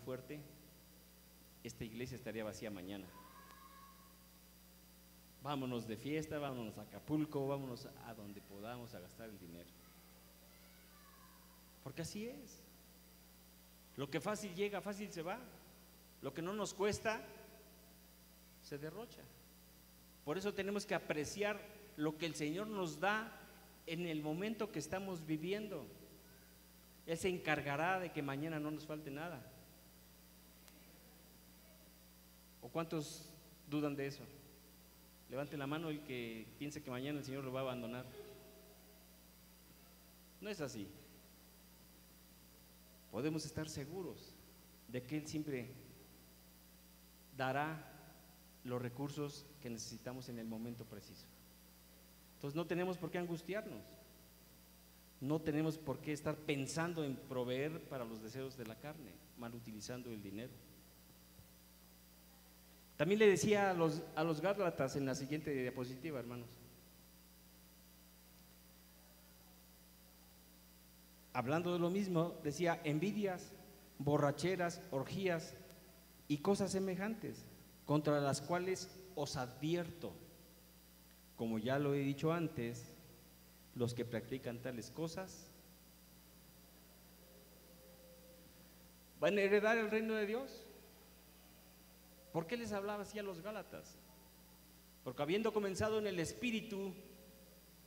fuerte, esta iglesia estaría vacía mañana. Vámonos de fiesta, vámonos a Acapulco, vámonos a donde podamos a gastar el dinero. Porque así es. Lo que fácil llega, fácil se va. Lo que no nos cuesta, se derrocha. Por eso tenemos que apreciar lo que el Señor nos da en el momento que estamos viviendo. Él se encargará de que mañana no nos falte nada. ¿O cuántos dudan de eso? Levante la mano el que piense que mañana el Señor lo va a abandonar. No es así. Podemos estar seguros de que Él siempre dará los recursos que necesitamos en el momento preciso. Entonces no tenemos por qué angustiarnos, no tenemos por qué estar pensando en proveer para los deseos de la carne, mal utilizando el dinero. También le decía a los Gálatas en la siguiente diapositiva, hermanos, hablando de lo mismo, decía: envidias, borracheras, orgías y cosas semejantes, contra las cuales os advierto, como ya lo he dicho antes, los que practican tales cosas van a heredar el reino de Dios. ¿Por qué les hablaba así a los Gálatas? Porque habiendo comenzado en el Espíritu,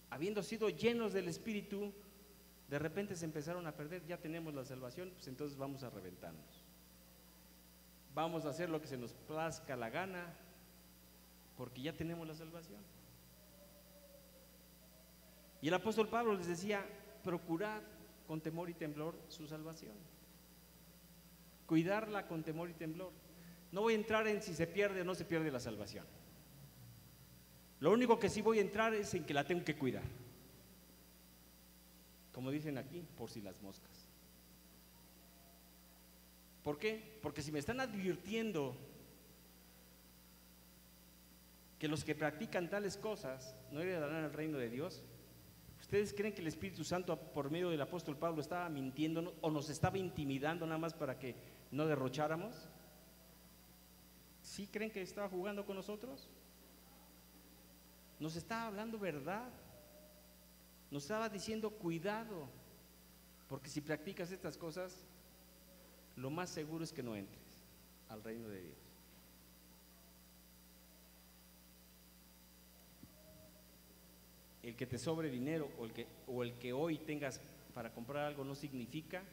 habiendo sido llenos del Espíritu, de repente se empezaron a perder. Ya tenemos la salvación, pues entonces vamos a reventarnos. Vamos a hacer lo que se nos plazca la gana, porque ya tenemos la salvación. Y el apóstol Pablo les decía: procurad con temor y temblor su salvación, cuidarla con temor y temblor. No voy a entrar en si se pierde o no se pierde la salvación. Lo único que sí voy a entrar es en que la tengo que cuidar, como dicen aquí, por si las moscas. ¿Por qué? Porque si me están advirtiendo que los que practican tales cosas no heredarán el reino de Dios, ¿ustedes creen que el Espíritu Santo por medio del apóstol Pablo estaba mintiendo o nos estaba intimidando nada más para que no derrocháramos? ¿Sí creen que estaba jugando con nosotros? Nos estaba hablando verdad, nos estaba diciendo: cuidado, porque si practicas estas cosas, lo más seguro es que no entres al reino de Dios. El que te sobre dinero o el que hoy tengas para comprar algo no significa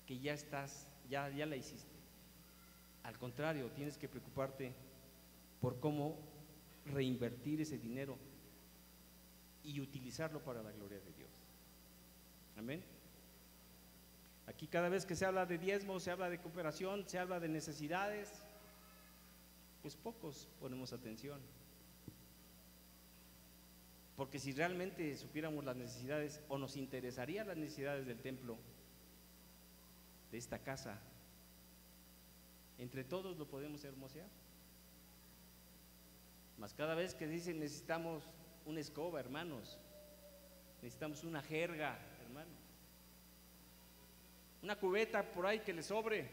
que ya estás, ya la hiciste. Al contrario, tienes que preocuparte por cómo reinvertir ese dinero y utilizarlo para la gloria de Dios. Amén. Aquí cada vez que se habla de diezmo, se habla de cooperación, se habla de necesidades, pues pocos ponemos atención. Porque si realmente supiéramos las necesidades o nos interesarían las necesidades del templo, de esta casa, entre todos lo podemos hermosear. Mas cada vez que dicen necesitamos una escoba, hermanos, necesitamos una jerga, hermanos, una cubeta por ahí que le sobre,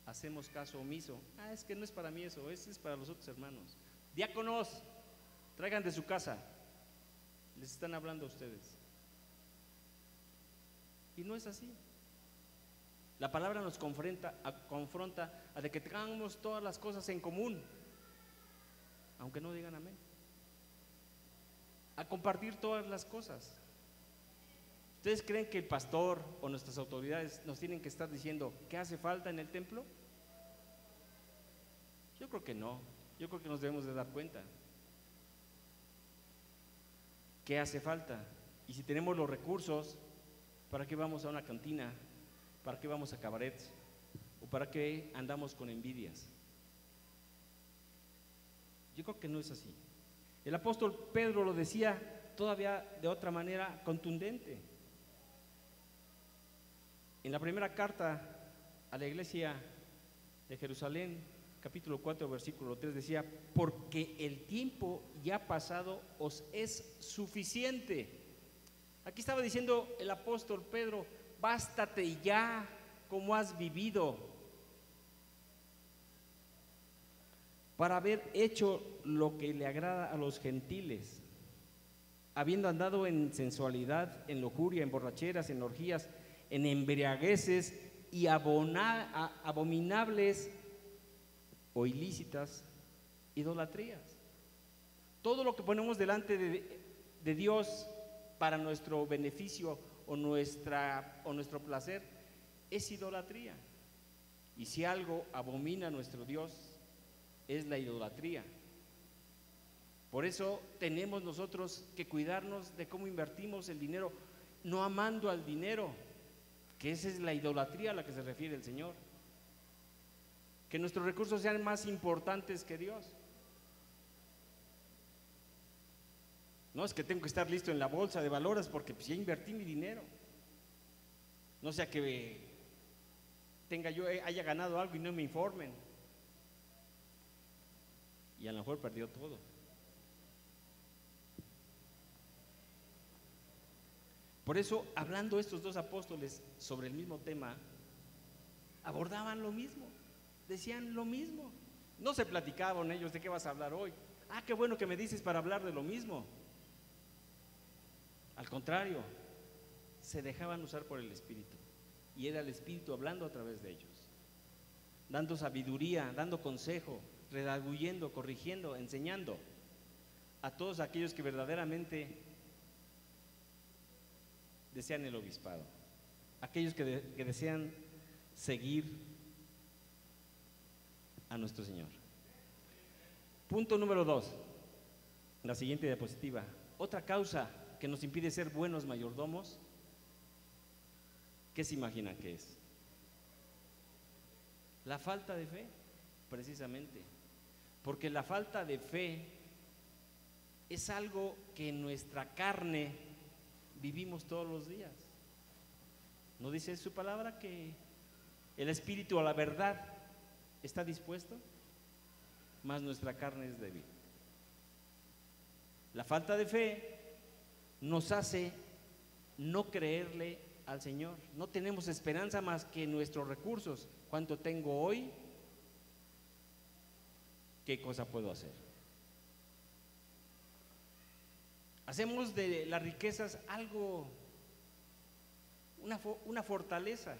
hacemos caso omiso. Es que no es para mí eso, es para los otros hermanos. Diáconos, traigan de su casa, les están hablando a ustedes. Y no es así. La palabra nos confronta a de que tengamos todas las cosas en común, aunque no digan amén, a compartir todas las cosas. ¿Ustedes creen que el pastor o nuestras autoridades nos tienen que estar diciendo qué hace falta en el templo? Yo creo que no. Yo creo que nos debemos de dar cuenta qué hace falta. Y si tenemos los recursos, ¿para qué vamos a una cantina? ¿Para qué vamos a cabarets? ¿O para qué andamos con envidias? Yo creo que no es así. El apóstol Pedro lo decía todavía de otra manera contundente. En la primera carta a la iglesia de Jerusalén, capítulo 4, versículo 3, decía: porque el tiempo ya pasado os es suficiente. Aquí estaba diciendo el apóstol Pedro: bástate ya como has vivido para haber hecho lo que le agrada a los gentiles, habiendo andado en sensualidad, en lujuria, en borracheras, en orgías, en embriagueces y abominables o ilícitas idolatrías. Todo lo que ponemos delante de Dios para nuestro beneficio o nuestro placer es idolatría. Y si algo abomina a nuestro Dios, es la idolatría. Por eso tenemos nosotros que cuidarnos de cómo invertimos el dinero, no amando al dinero, que esa es la idolatría a la que se refiere el Señor. Que nuestros recursos sean más importantes que Dios. No es que tengo que estar listo en la bolsa de valores porque pues ya invertí mi dinero. No sea que haya ganado algo y no me informen. Y a lo mejor perdió todo. Por eso, hablando estos dos apóstoles sobre el mismo tema, abordaban lo mismo, decían lo mismo. No se platicaban ellos de qué vas a hablar hoy. Ah, qué bueno que me dices para hablar de lo mismo. Al contrario, se dejaban usar por el Espíritu. Y era el Espíritu hablando a través de ellos, dando sabiduría, dando consejo, redaguyendo, corrigiendo, enseñando a todos aquellos que verdaderamente desean el obispado, aquellos que desean seguir a nuestro Señor. Punto número 2, la siguiente diapositiva. Otra causa que nos impide ser buenos mayordomos, ¿qué se imaginan que es? La falta de fe, precisamente. Porque la falta de fe es algo que en nuestra carne vivimos todos los días. ¿No dice su palabra que el espíritu a la verdad está dispuesto, mas nuestra carne es débil? La falta de fe nos hace no creerle al Señor. No tenemos esperanza más que en nuestros recursos. ¿Cuánto tengo hoy? ¿Qué cosa puedo hacer? Hacemos de las riquezas algo, una fortaleza.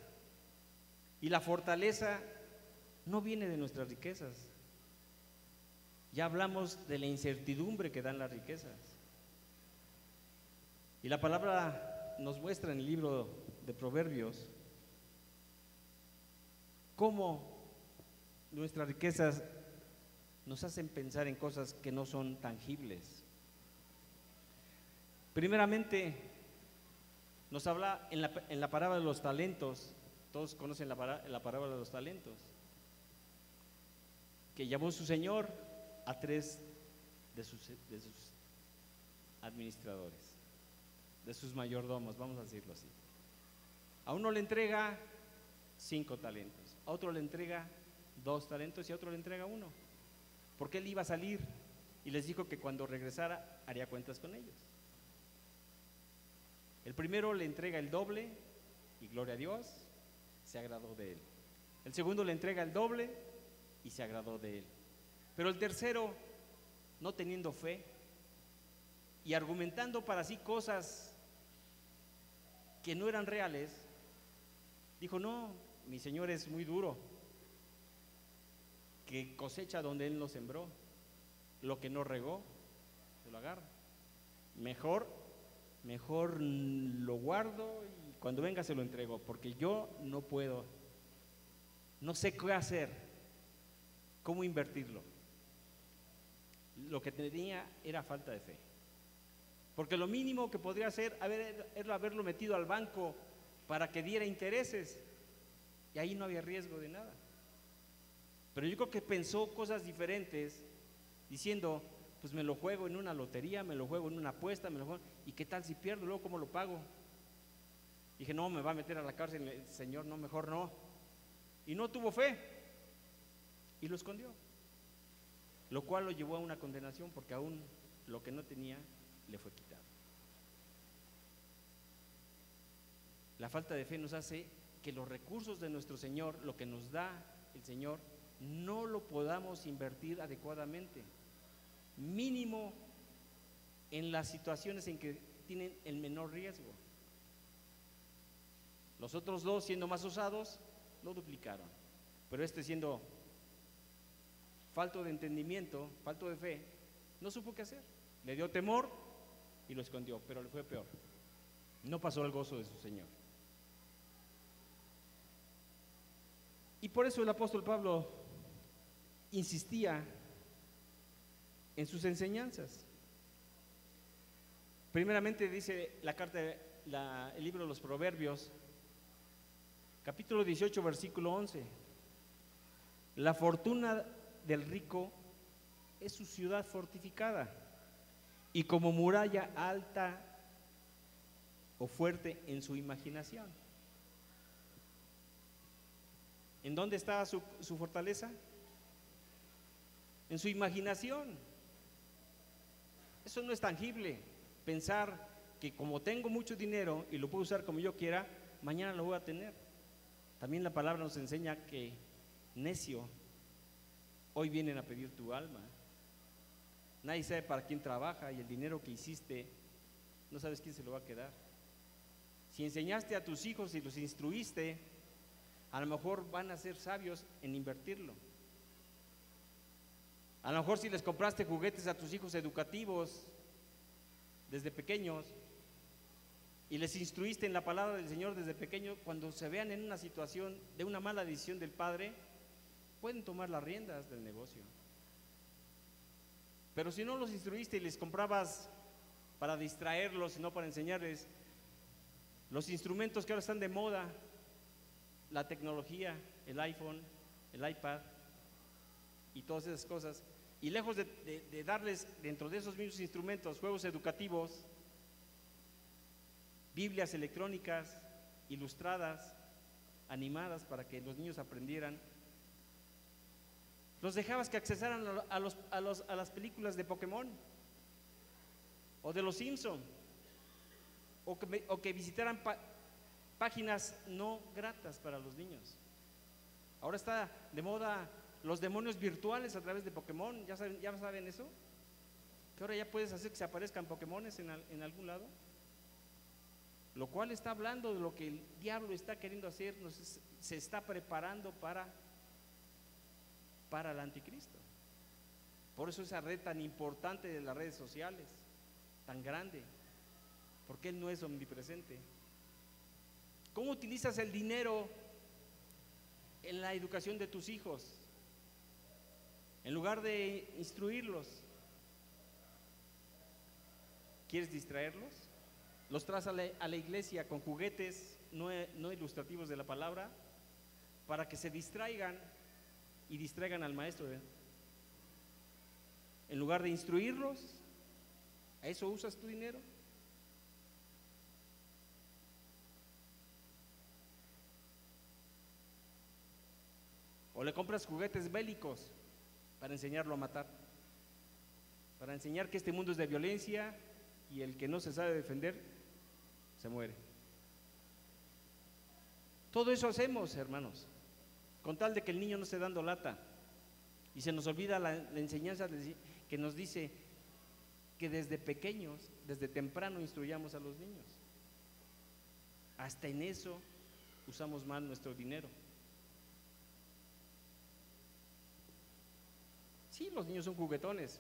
Y la fortaleza no viene de nuestras riquezas. Ya hablamos de la incertidumbre que dan las riquezas. Y la palabra nos muestra en el libro de Proverbios cómo nuestras riquezas nos hacen pensar en cosas que no son tangibles. Primeramente, nos habla en la parábola de los talentos. Todos conocen la parábola de los talentos, que llamó su señor a 3 de sus administradores, de sus mayordomos, vamos a decirlo así. A uno le entrega 5 talentos, a otro le entrega 2 talentos y a otro le entrega 1, porque él iba a salir y les dijo que cuando regresara haría cuentas con ellos. El primero le entrega el doble y gloria a Dios, se agradó de él. El segundo le entrega el doble y se agradó de él. Pero el tercero, no teniendo fe y argumentando para sí cosas que no eran reales, dijo: no, mi señor es muy duro, que cosecha donde él no sembró, lo que no regó, se lo agarra. Mejor lo guardo y cuando venga se lo entrego, porque yo no puedo, no sé qué hacer, cómo invertirlo. Lo que tenía era falta de fe, porque lo mínimo que podría hacer era haberlo metido al banco para que diera intereses, y ahí no había riesgo de nada. Pero yo creo que pensó cosas diferentes, diciendo: pues me lo juego en una lotería, me lo juego en una apuesta, ¿y qué tal si pierdo? Luego, ¿cómo lo pago? Dije: no, me va a meter a la cárcel el Señor, no, mejor no. Y no tuvo fe y lo escondió, lo cual lo llevó a una condenación, porque aún lo que no tenía le fue quitado. La falta de fe nos hace que los recursos de nuestro Señor, lo que nos da el Señor, no lo podamos invertir adecuadamente, mínimo en las situaciones en que tienen el menor riesgo. Los otros dos, siendo más osados, lo duplicaron, pero este, siendo falto de entendimiento, falto de fe, no supo qué hacer, le dio temor y lo escondió, pero le fue peor, no pasó el gozo de su Señor. Y por eso el apóstol Pablo insistía en sus enseñanzas. Primeramente dice la carta, el libro de los Proverbios, capítulo 18, versículo 11: la fortuna del rico es su ciudad fortificada, y como muralla alta o fuerte en su imaginación. ¿En dónde está su fortaleza? En su imaginación. Eso no es tangible. Pensar que como tengo mucho dinero y lo puedo usar como yo quiera, mañana lo voy a tener. También la palabra nos enseña que, necio, hoy vienen a pedir tu alma. Nadie sabe para quién trabaja, y el dinero que hiciste no sabes quién se lo va a quedar. Si enseñaste a tus hijos y los instruiste, a lo mejor van a ser sabios en invertirlo. A lo mejor si les compraste juguetes a tus hijos educativos desde pequeños y les instruiste en la palabra del Señor desde pequeños, cuando se vean en una situación de una mala decisión del padre, pueden tomar las riendas del negocio. Pero si no los instruiste y les comprabas para distraerlos y no para enseñarles, los instrumentos que ahora están de moda, la tecnología, el iPhone, el iPad y todas esas cosas, y lejos de darles dentro de esos mismos instrumentos juegos educativos, Biblias electrónicas, ilustradas, animadas para que los niños aprendieran, los dejabas que accesaran a las películas de Pokémon o de los Simpson, o que visitaran páginas no gratas para los niños. Ahora está de moda los demonios virtuales a través de Pokémon. ¿Ya saben eso? Que ahora ya puedes hacer que se aparezcan Pokémones en algún lado, lo cual está hablando de lo que el diablo está queriendo hacer, se está preparando para el anticristo. Por eso esa red tan importante de las redes sociales, tan grande, porque él no es omnipresente. ¿Cómo utilizas el dinero en la educación de tus hijos? En lugar de instruirlos, ¿quieres distraerlos? Los traes a la iglesia con juguetes no ilustrativos de la palabra para que se distraigan y distraigan al maestro. En lugar de instruirlos, ¿a eso usas tu dinero? O le compras juguetes bélicos para enseñarlo a matar, para enseñar que este mundo es de violencia y el que no se sabe defender se muere. Todo eso hacemos, hermanos, con tal de que el niño no esté dando lata, y se nos olvida la enseñanza que nos dice que desde pequeños, desde temprano, instruyamos a los niños. Hasta en eso usamos mal nuestro dinero. Sí, los niños son juguetones,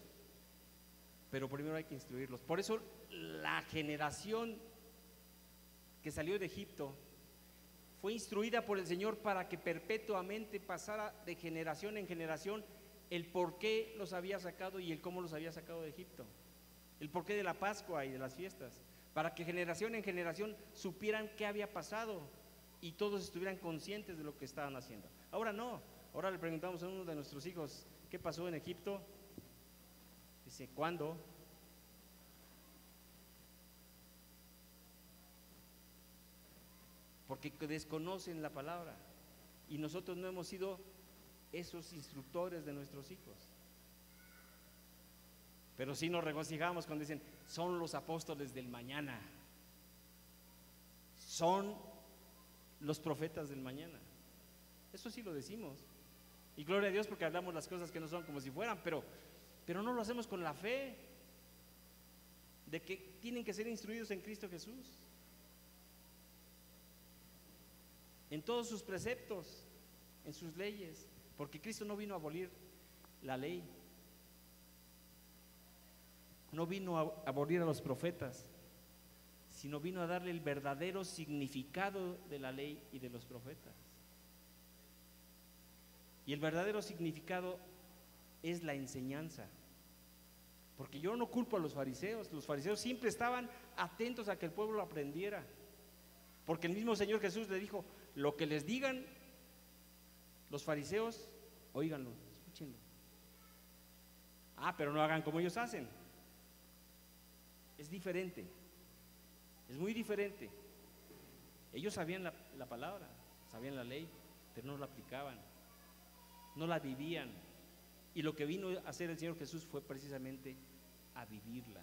pero primero hay que instruirlos. Por eso la generación que salió de Egipto fue instruida por el Señor para que perpetuamente pasara de generación en generación el por qué los había sacado y el cómo los había sacado de Egipto, el porqué de la Pascua y de las fiestas, para que generación en generación supieran qué había pasado y todos estuvieran conscientes de lo que estaban haciendo. Ahora no, ahora le preguntamos a uno de nuestros hijos: ¿qué pasó en Egipto? Dice: ¿cuándo? Porque desconocen la palabra, y nosotros no hemos sido esos instructores de nuestros hijos. Pero sí nos regocijamos cuando dicen: son los apóstoles del mañana, son los profetas del mañana. Eso sí lo decimos. Y gloria a Dios porque hablamos las cosas que no son como si fueran, pero no lo hacemos con la fe de que tienen que ser instruidos en Cristo Jesús, en todos sus preceptos, en sus leyes, porque Cristo no vino a abolir la ley, no vino a abolir a los profetas, sino vino a darle el verdadero significado de la ley y de los profetas. Y el verdadero significado es la enseñanza. Porque yo no culpo a los fariseos siempre estaban atentos a que el pueblo aprendiera. Porque el mismo Señor Jesús le dijo: lo que les digan los fariseos, óiganlo, escúchenlo. Pero no hagan como ellos hacen. Es diferente, es muy diferente. Ellos sabían la palabra, sabían la ley, pero no la aplicaban, no la vivían. Y lo que vino a hacer el Señor Jesús fue precisamente a vivirla,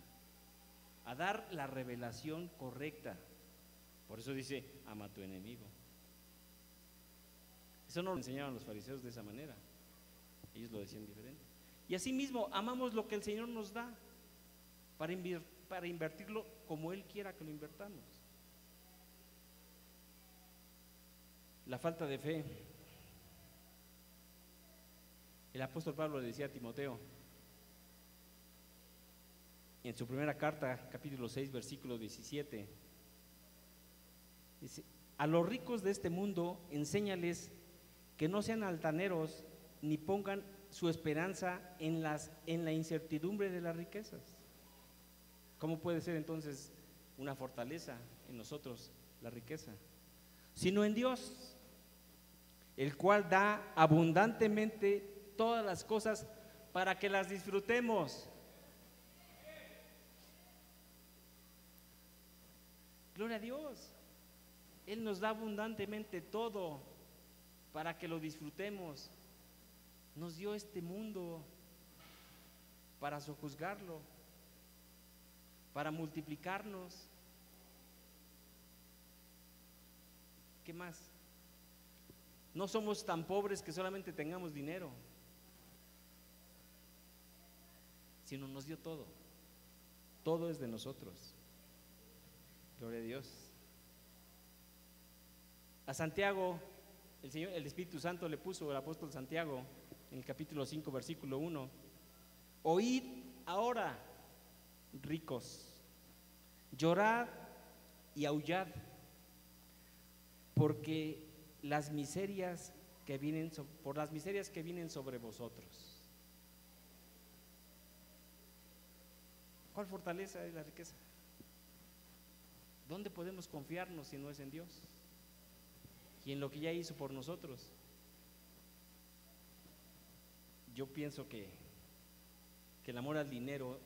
a dar la revelación correcta. Por eso dice: ama a tu enemigo. Eso no lo enseñaban los fariseos de esa manera, ellos lo decían diferente. Y asimismo amamos lo que el Señor nos da para invertirlo como Él quiera que lo invertamos. La falta de fe. El apóstol Pablo le decía a Timoteo en su primera carta, capítulo 6, versículo 17, dice: a los ricos de este mundo enséñales que no sean altaneros ni pongan su esperanza en la incertidumbre de las riquezas. ¿Cómo puede ser entonces una fortaleza en nosotros la riqueza? Sino en Dios, el cual da abundantemente todas las cosas para que las disfrutemos. Gloria a Dios. Él nos da abundantemente todo para que lo disfrutemos. Nos dio este mundo para sojuzgarlo, para multiplicarnos. ¿Qué más? No somos tan pobres que solamente tengamos dinero, sino nos dio todo. Todo es de nosotros. Gloria a Dios. A Santiago, el Espíritu Santo le puso, el apóstol Santiago, en el capítulo 5, versículo 1: oíd ahora, ricos, llorad y aullad, porque las miserias que vienen sobre vosotros. ¿Cuál fortaleza es la riqueza? ¿Dónde podemos confiarnos si no es en Dios y en lo que ya hizo por nosotros? Yo pienso que el amor al dinero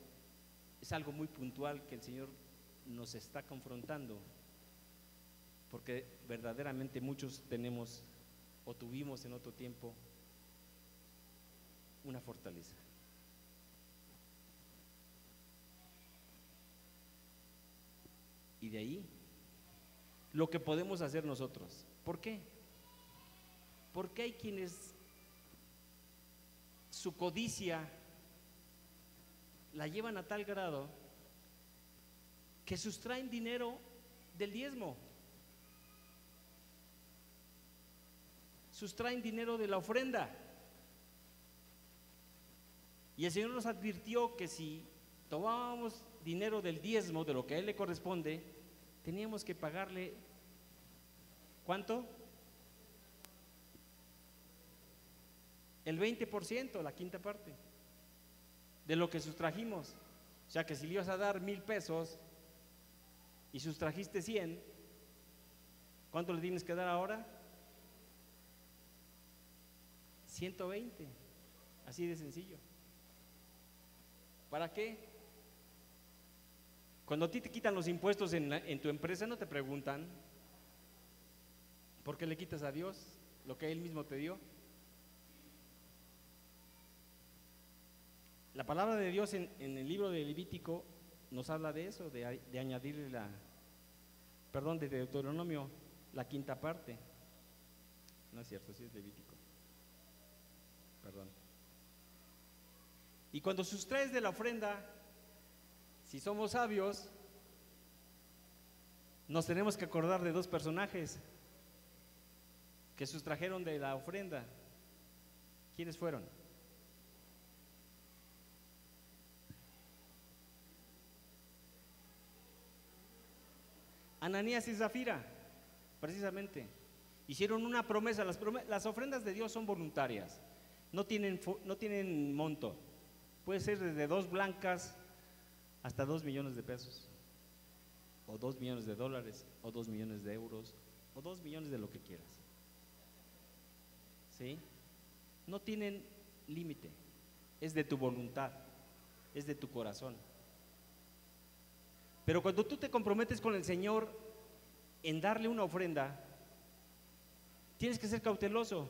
es algo muy puntual que el Señor nos está confrontando, porque verdaderamente muchos tenemos o tuvimos en otro tiempo una fortaleza. Y de ahí lo que podemos hacer nosotros. ¿Por qué? Porque hay quienes su codicia la llevan a tal grado que sustraen dinero del diezmo, sustraen dinero de la ofrenda. Y el Señor nos advirtió que si tomábamos dinero del diezmo, de lo que a Él le corresponde, teníamos que pagarle ¿cuánto? El 20%, la quinta parte de lo que sustrajimos. O sea que si le ibas a dar 1,000 pesos y sustrajiste 100, ¿cuánto le tienes que dar ahora? 120, así de sencillo. ¿Para qué? Cuando a ti te quitan los impuestos en tu empresa, no te preguntan ¿por qué le quitas a Dios lo que Él mismo te dio? La palabra de Dios en el libro de Levítico nos habla de eso, de añadirle de Deuteronomio la quinta parte. No es cierto, sí es Levítico. Perdón. Y cuando sustraes de la ofrenda, si somos sabios, nos tenemos que acordar de dos personajes que sustrajeron de la ofrenda. ¿Quiénes fueron? Ananías y Zafira, precisamente. Hicieron una promesa. Las ofrendas de Dios son voluntarias, no tienen monto. Puede ser desde 2 blancas hasta 2 millones de pesos, o 2 millones de dólares, o 2 millones de euros, o 2 millones de lo que quieras. ¿Sí? No tienen límite, es de tu voluntad, es de tu corazón. Pero cuando tú te comprometes con el Señor en darle una ofrenda, tienes que ser cauteloso,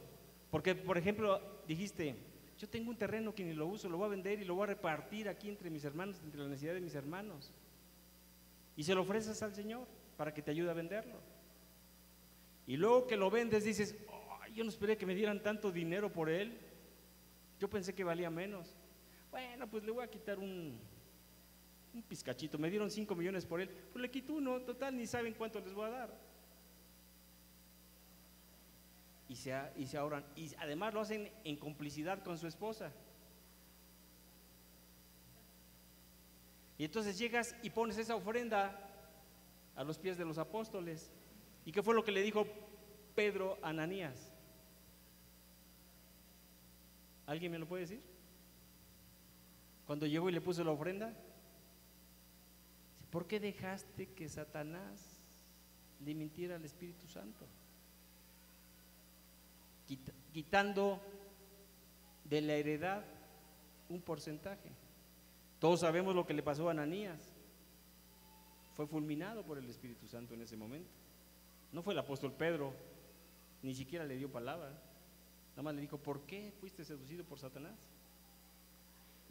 porque por ejemplo dijiste, yo tengo un terreno que ni lo uso, lo voy a vender y lo voy a repartir aquí entre mis hermanos, entre la necesidad de mis hermanos, y se lo ofreces al Señor para que te ayude a venderlo, y luego que lo vendes dices, oh, yo no esperé que me dieran tanto dinero por él, yo pensé que valía menos. Bueno, pues le voy a quitar un pizcachito, me dieron 5 millones por él, pues le quito uno, total, ni saben cuánto les voy a dar. Y se ahorran, y además lo hacen en complicidad con su esposa. Y entonces llegas y pones esa ofrenda a los pies de los apóstoles. ¿Y qué fue lo que le dijo Pedro a Ananías? ¿Alguien me lo puede decir? Cuando llegó y le puso la ofrenda, ¿por qué dejaste que Satanás le mintiera al Espíritu Santo? Quitando de la heredad un porcentaje. Todos sabemos lo que le pasó a Ananías. Fue fulminado por el Espíritu Santo en ese momento. No fue el apóstol Pedro, ni siquiera le dio palabra, nada más le dijo, ¿por qué fuiste seducido por Satanás?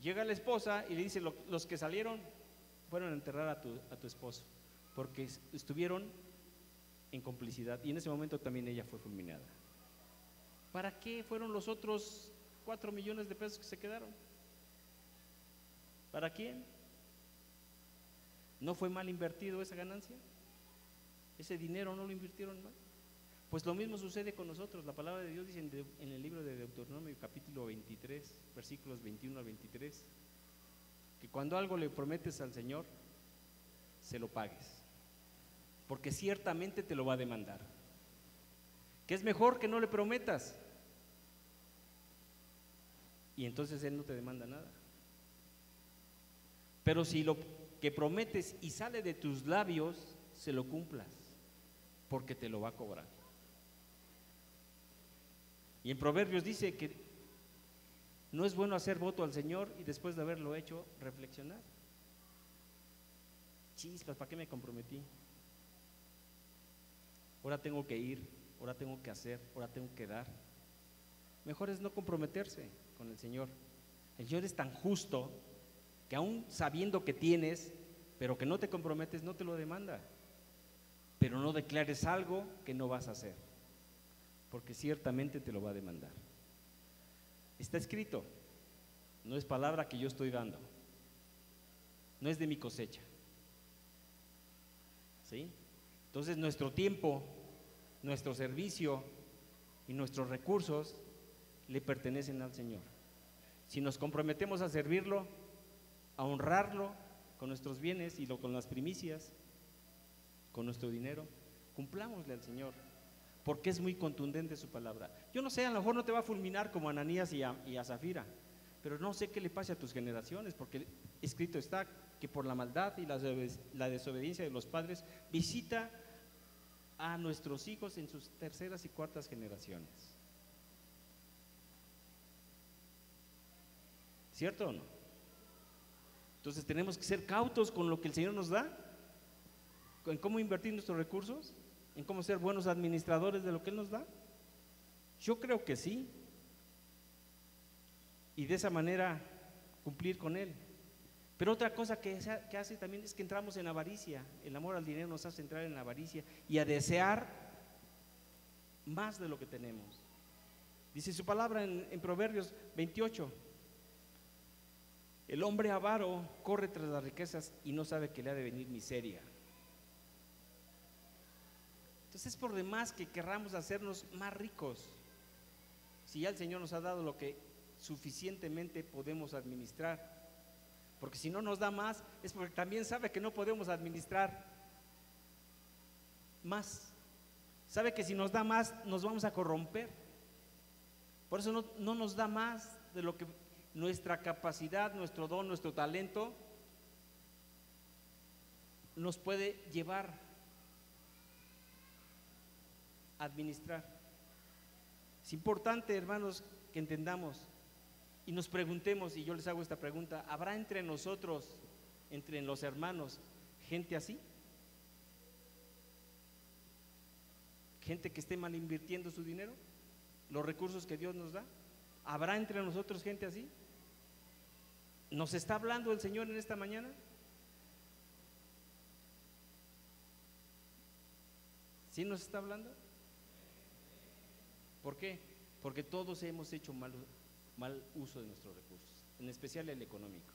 Llega la esposa y le dice, los que salieron fueron a enterrar a tu esposo, porque estuvieron en complicidad, y en ese momento también ella fue fulminada. ¿Para qué fueron los otros 4 millones de pesos que se quedaron? ¿Para quién? ¿No fue mal invertido esa ganancia? ¿Ese dinero no lo invirtieron mal? Pues lo mismo sucede con nosotros. La palabra de Dios dice en el libro de Deuteronomio capítulo 23, versículos 21 al 23, que cuando algo le prometes al Señor, se lo pagues, porque ciertamente te lo va a demandar. Que es mejor que no le prometas, y entonces Él no te demanda nada. Pero si lo que prometes y sale de tus labios, se lo cumplas, porque te lo va a cobrar. Y en Proverbios dice que no es bueno hacer voto al Señor y después de haberlo hecho, reflexionar. Chispas, ¿para qué me comprometí? Ahora tengo que ir, ahora tengo que hacer, ahora tengo que dar. Mejor es no comprometerse con el Señor. El Señor es tan justo que aún sabiendo que tienes, pero que no te comprometes, no te lo demanda. Pero no declares algo que no vas a hacer, porque ciertamente te lo va a demandar. Está escrito, no es palabra que yo estoy dando, no es de mi cosecha. ¿Sí? Entonces nuestro tiempo, nuestro servicio y nuestros recursos le pertenecen al Señor. Si nos comprometemos a servirlo, a honrarlo con nuestros bienes y con las primicias, con nuestro dinero, cumplámosle al Señor, porque es muy contundente su palabra. Yo no sé, a lo mejor no te va a fulminar como a Ananías y a Zafira, pero no sé qué le pase a tus generaciones, porque escrito está que por la maldad y la desobediencia de los padres visita a nuestros hijos en sus terceras y cuartas generaciones. ¿Cierto o no? Entonces tenemos que ser cautos con lo que el Señor nos da, en cómo invertir nuestros recursos, en cómo ser buenos administradores de lo que Él nos da. Yo creo que sí, y de esa manera cumplir con Él. Pero otra cosa que hace también es que entramos en avaricia. El amor al dinero nos hace entrar en avaricia y a desear más de lo que tenemos. Dice su palabra en Proverbios 28: el hombre avaro corre tras las riquezas y no sabe que le ha de venir miseria. Entonces es por demás que querramos hacernos más ricos, si ya el Señor nos ha dado lo que suficientemente podemos administrar. Porque si no nos da más, es porque también sabe que no podemos administrar más. Sabe que si nos da más, nos vamos a corromper. Por eso no nos da más de lo que nuestra capacidad, nuestro don, nuestro talento nos puede llevar a administrar. Es importante, hermanos, que entendamos y nos preguntemos, y yo les hago esta pregunta: ¿habrá entre nosotros, entre los hermanos, gente así? ¿Gente que esté mal invirtiendo su dinero, los recursos que Dios nos da? ¿Habrá entre nosotros gente así? ¿Nos está hablando el Señor en esta mañana? ¿Sí nos está hablando? ¿Por qué? Porque todos hemos hecho mal uso de nuestros recursos, en especial el económico.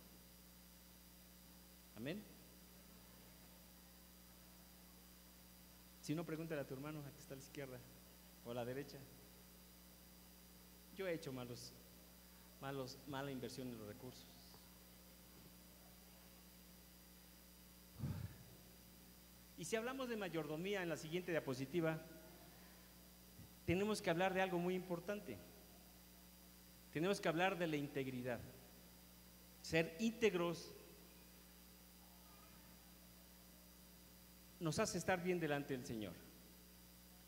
Amén. Si no, pregúntale a tu hermano, aquí está a la izquierda o a la derecha. Yo he hecho mala inversión en los recursos. Y si hablamos de mayordomía en la siguiente diapositiva, tenemos que hablar de algo muy importante. Tenemos que hablar de la integridad. Ser íntegros nos hace estar bien delante del Señor,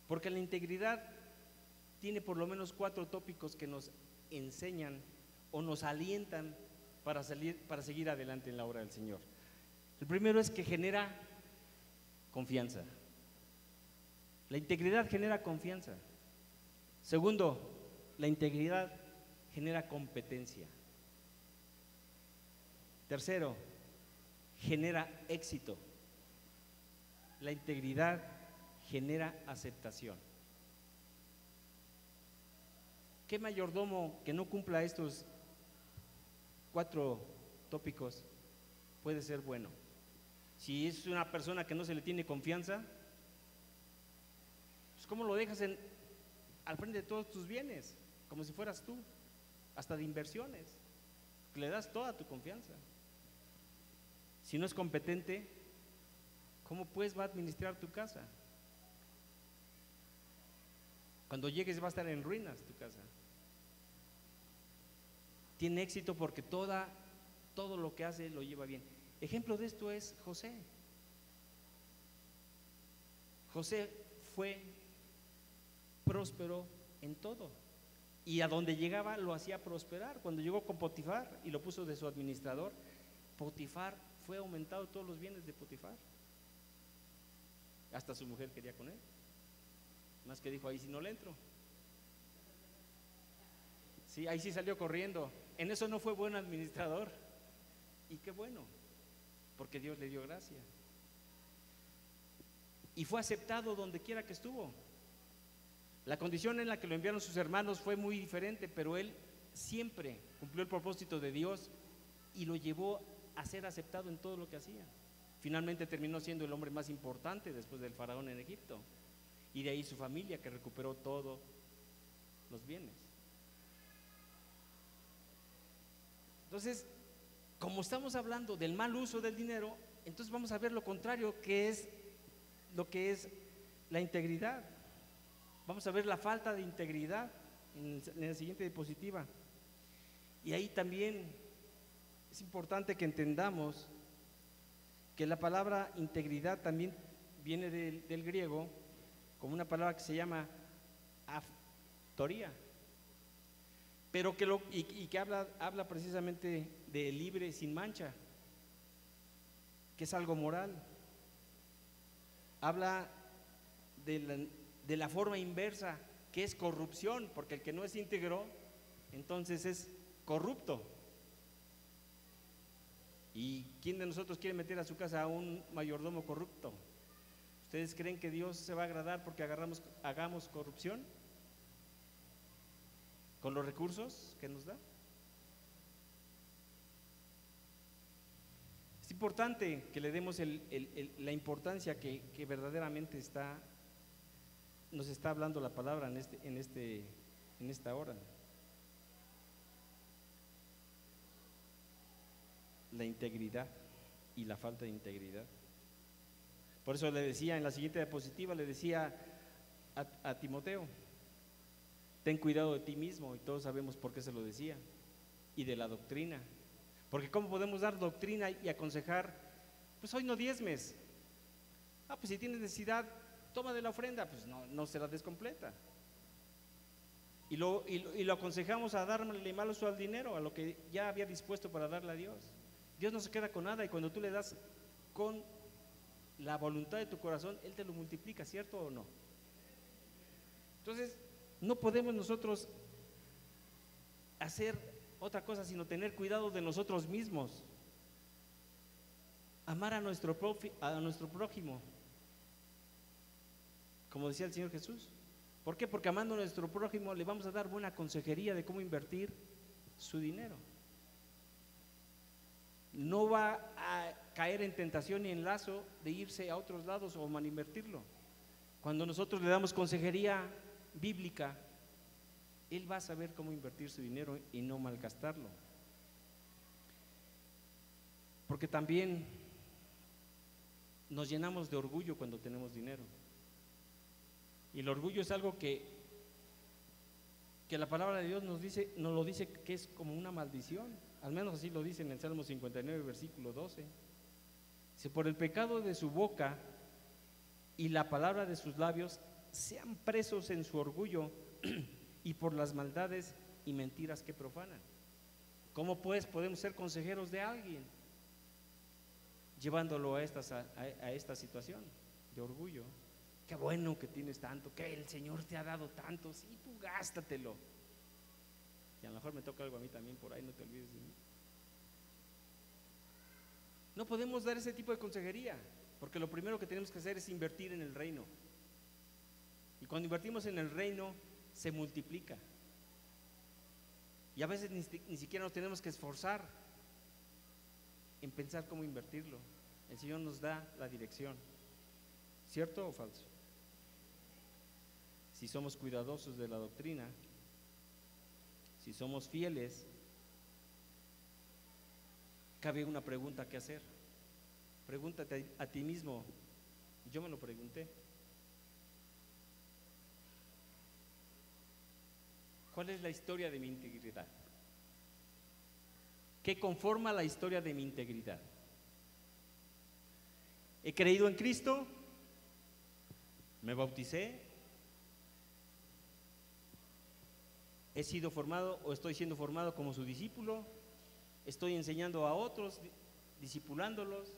porque la integridad tiene por lo menos 4 tópicos que nos enseñan o nos alientan para seguir adelante en la obra del Señor. El primero es que genera confianza. La integridad genera confianza. Segundo, la integridad genera competencia. Tercero, genera éxito. La integridad genera aceptación. ¿Qué mayordomo que no cumpla estos 4 tópicos puede ser bueno? Si es una persona que no se le tiene confianza, pues ¿cómo lo dejas al frente de todos tus bienes? Como si fueras tú, hasta de inversiones. Le das toda tu confianza. Si no es competente, ¿cómo pues va a administrar tu casa? Cuando llegues va a estar en ruinas tu casa. Tiene éxito porque todo lo que hace lo lleva bien. Ejemplo de esto es José. José fue próspero en todo, y a donde llegaba lo hacía prosperar. Cuando llegó con Potifar y lo puso de su administrador, Potifar fue aumentado todos los bienes de Potifar. Hasta su mujer quería con él, más que dijo: ahí sí no le entro. Sí, ahí sí salió corriendo. En eso no fue buen administrador, y qué bueno, porque Dios le dio gracia y fue aceptado donde quiera que estuvo. La condición en la que lo enviaron sus hermanos fue muy diferente, pero él siempre cumplió el propósito de Dios y lo llevó a ser aceptado en todo lo que hacía. Finalmente terminó siendo el hombre más importante después del faraón en Egipto, y de ahí su familia, que recuperó todos los bienes. Entonces, como estamos hablando del mal uso del dinero, entonces vamos a ver lo contrario, que es lo que es la integridad. Vamos a ver la falta de integridad en la siguiente diapositiva. Y ahí también es importante que entendamos que la palabra integridad también viene del griego como una palabra que se llama aftoría, pero que habla precisamente de libre sin mancha, que es algo moral. Habla de la forma inversa, que es corrupción, porque el que no es íntegro, entonces es corrupto. ¿Y quién de nosotros quiere meter a su casa a un mayordomo corrupto? ¿Ustedes creen que Dios se va a agradar porque hagamos corrupción con los recursos que nos da? Es importante que le demos la importancia que verdaderamente nos está hablando la palabra en esta hora. La integridad y la falta de integridad. Por eso le decía en la siguiente diapositiva, le decía a Timoteo, ten cuidado de ti mismo, y todos sabemos por qué se lo decía, y de la doctrina. Porque ¿cómo podemos dar doctrina y aconsejar? Pues hoy no diezmes. Pues si tienes necesidad, toma de la ofrenda, pues no se la des completa. Y lo aconsejamos a darle mal uso al dinero, a lo que ya había dispuesto para darle a Dios. Dios no se queda con nada, y cuando tú le das con la voluntad de tu corazón, Él te lo multiplica, ¿cierto o no? Entonces, no podemos nosotros hacer otra cosa sino tener cuidado de nosotros mismos, amar a nuestro prójimo, como decía el Señor Jesús. ¿Por qué? Porque amando a nuestro prójimo le vamos a dar buena consejería de cómo invertir su dinero. No va a caer en tentación ni en lazo de irse a otros lados o mal invertirlo. Cuando nosotros le damos consejería bíblica, él va a saber cómo invertir su dinero y no malgastarlo. Porque también nos llenamos de orgullo cuando tenemos dinero. Y el orgullo es algo que la palabra de Dios nos lo dice que es como una maldición. Al menos así lo dice en el Salmo 59, versículo 12. Dice: por el pecado de su boca y la palabra de sus labios sean presos en su orgullo y por las maldades y mentiras que profanan. ¿Cómo pues podemos ser consejeros de alguien? Llevándolo a esta situación de orgullo. Qué bueno que tienes tanto, que el Señor te ha dado tanto, sí, tú gástatelo. Y a lo mejor me toca algo a mí también por ahí, no te olvides de mí. No podemos dar ese tipo de consejería, porque lo primero que tenemos que hacer es invertir en el reino. Y cuando invertimos en el reino, se multiplica. Y a veces ni siquiera nos tenemos que esforzar en pensar cómo invertirlo. El Señor nos da la dirección. ¿Cierto o falso? Si somos cuidadosos de la doctrina, si somos fieles, cabe una pregunta que hacer. Pregúntate a ti mismo. Yo me lo pregunté. ¿Cuál es la historia de mi integridad? ¿Qué conforma la historia de mi integridad? ¿He creído en Cristo? ¿Me bauticé? ¿He sido formado o estoy siendo formado como su discípulo? ¿Estoy enseñando a otros, discipulándolos?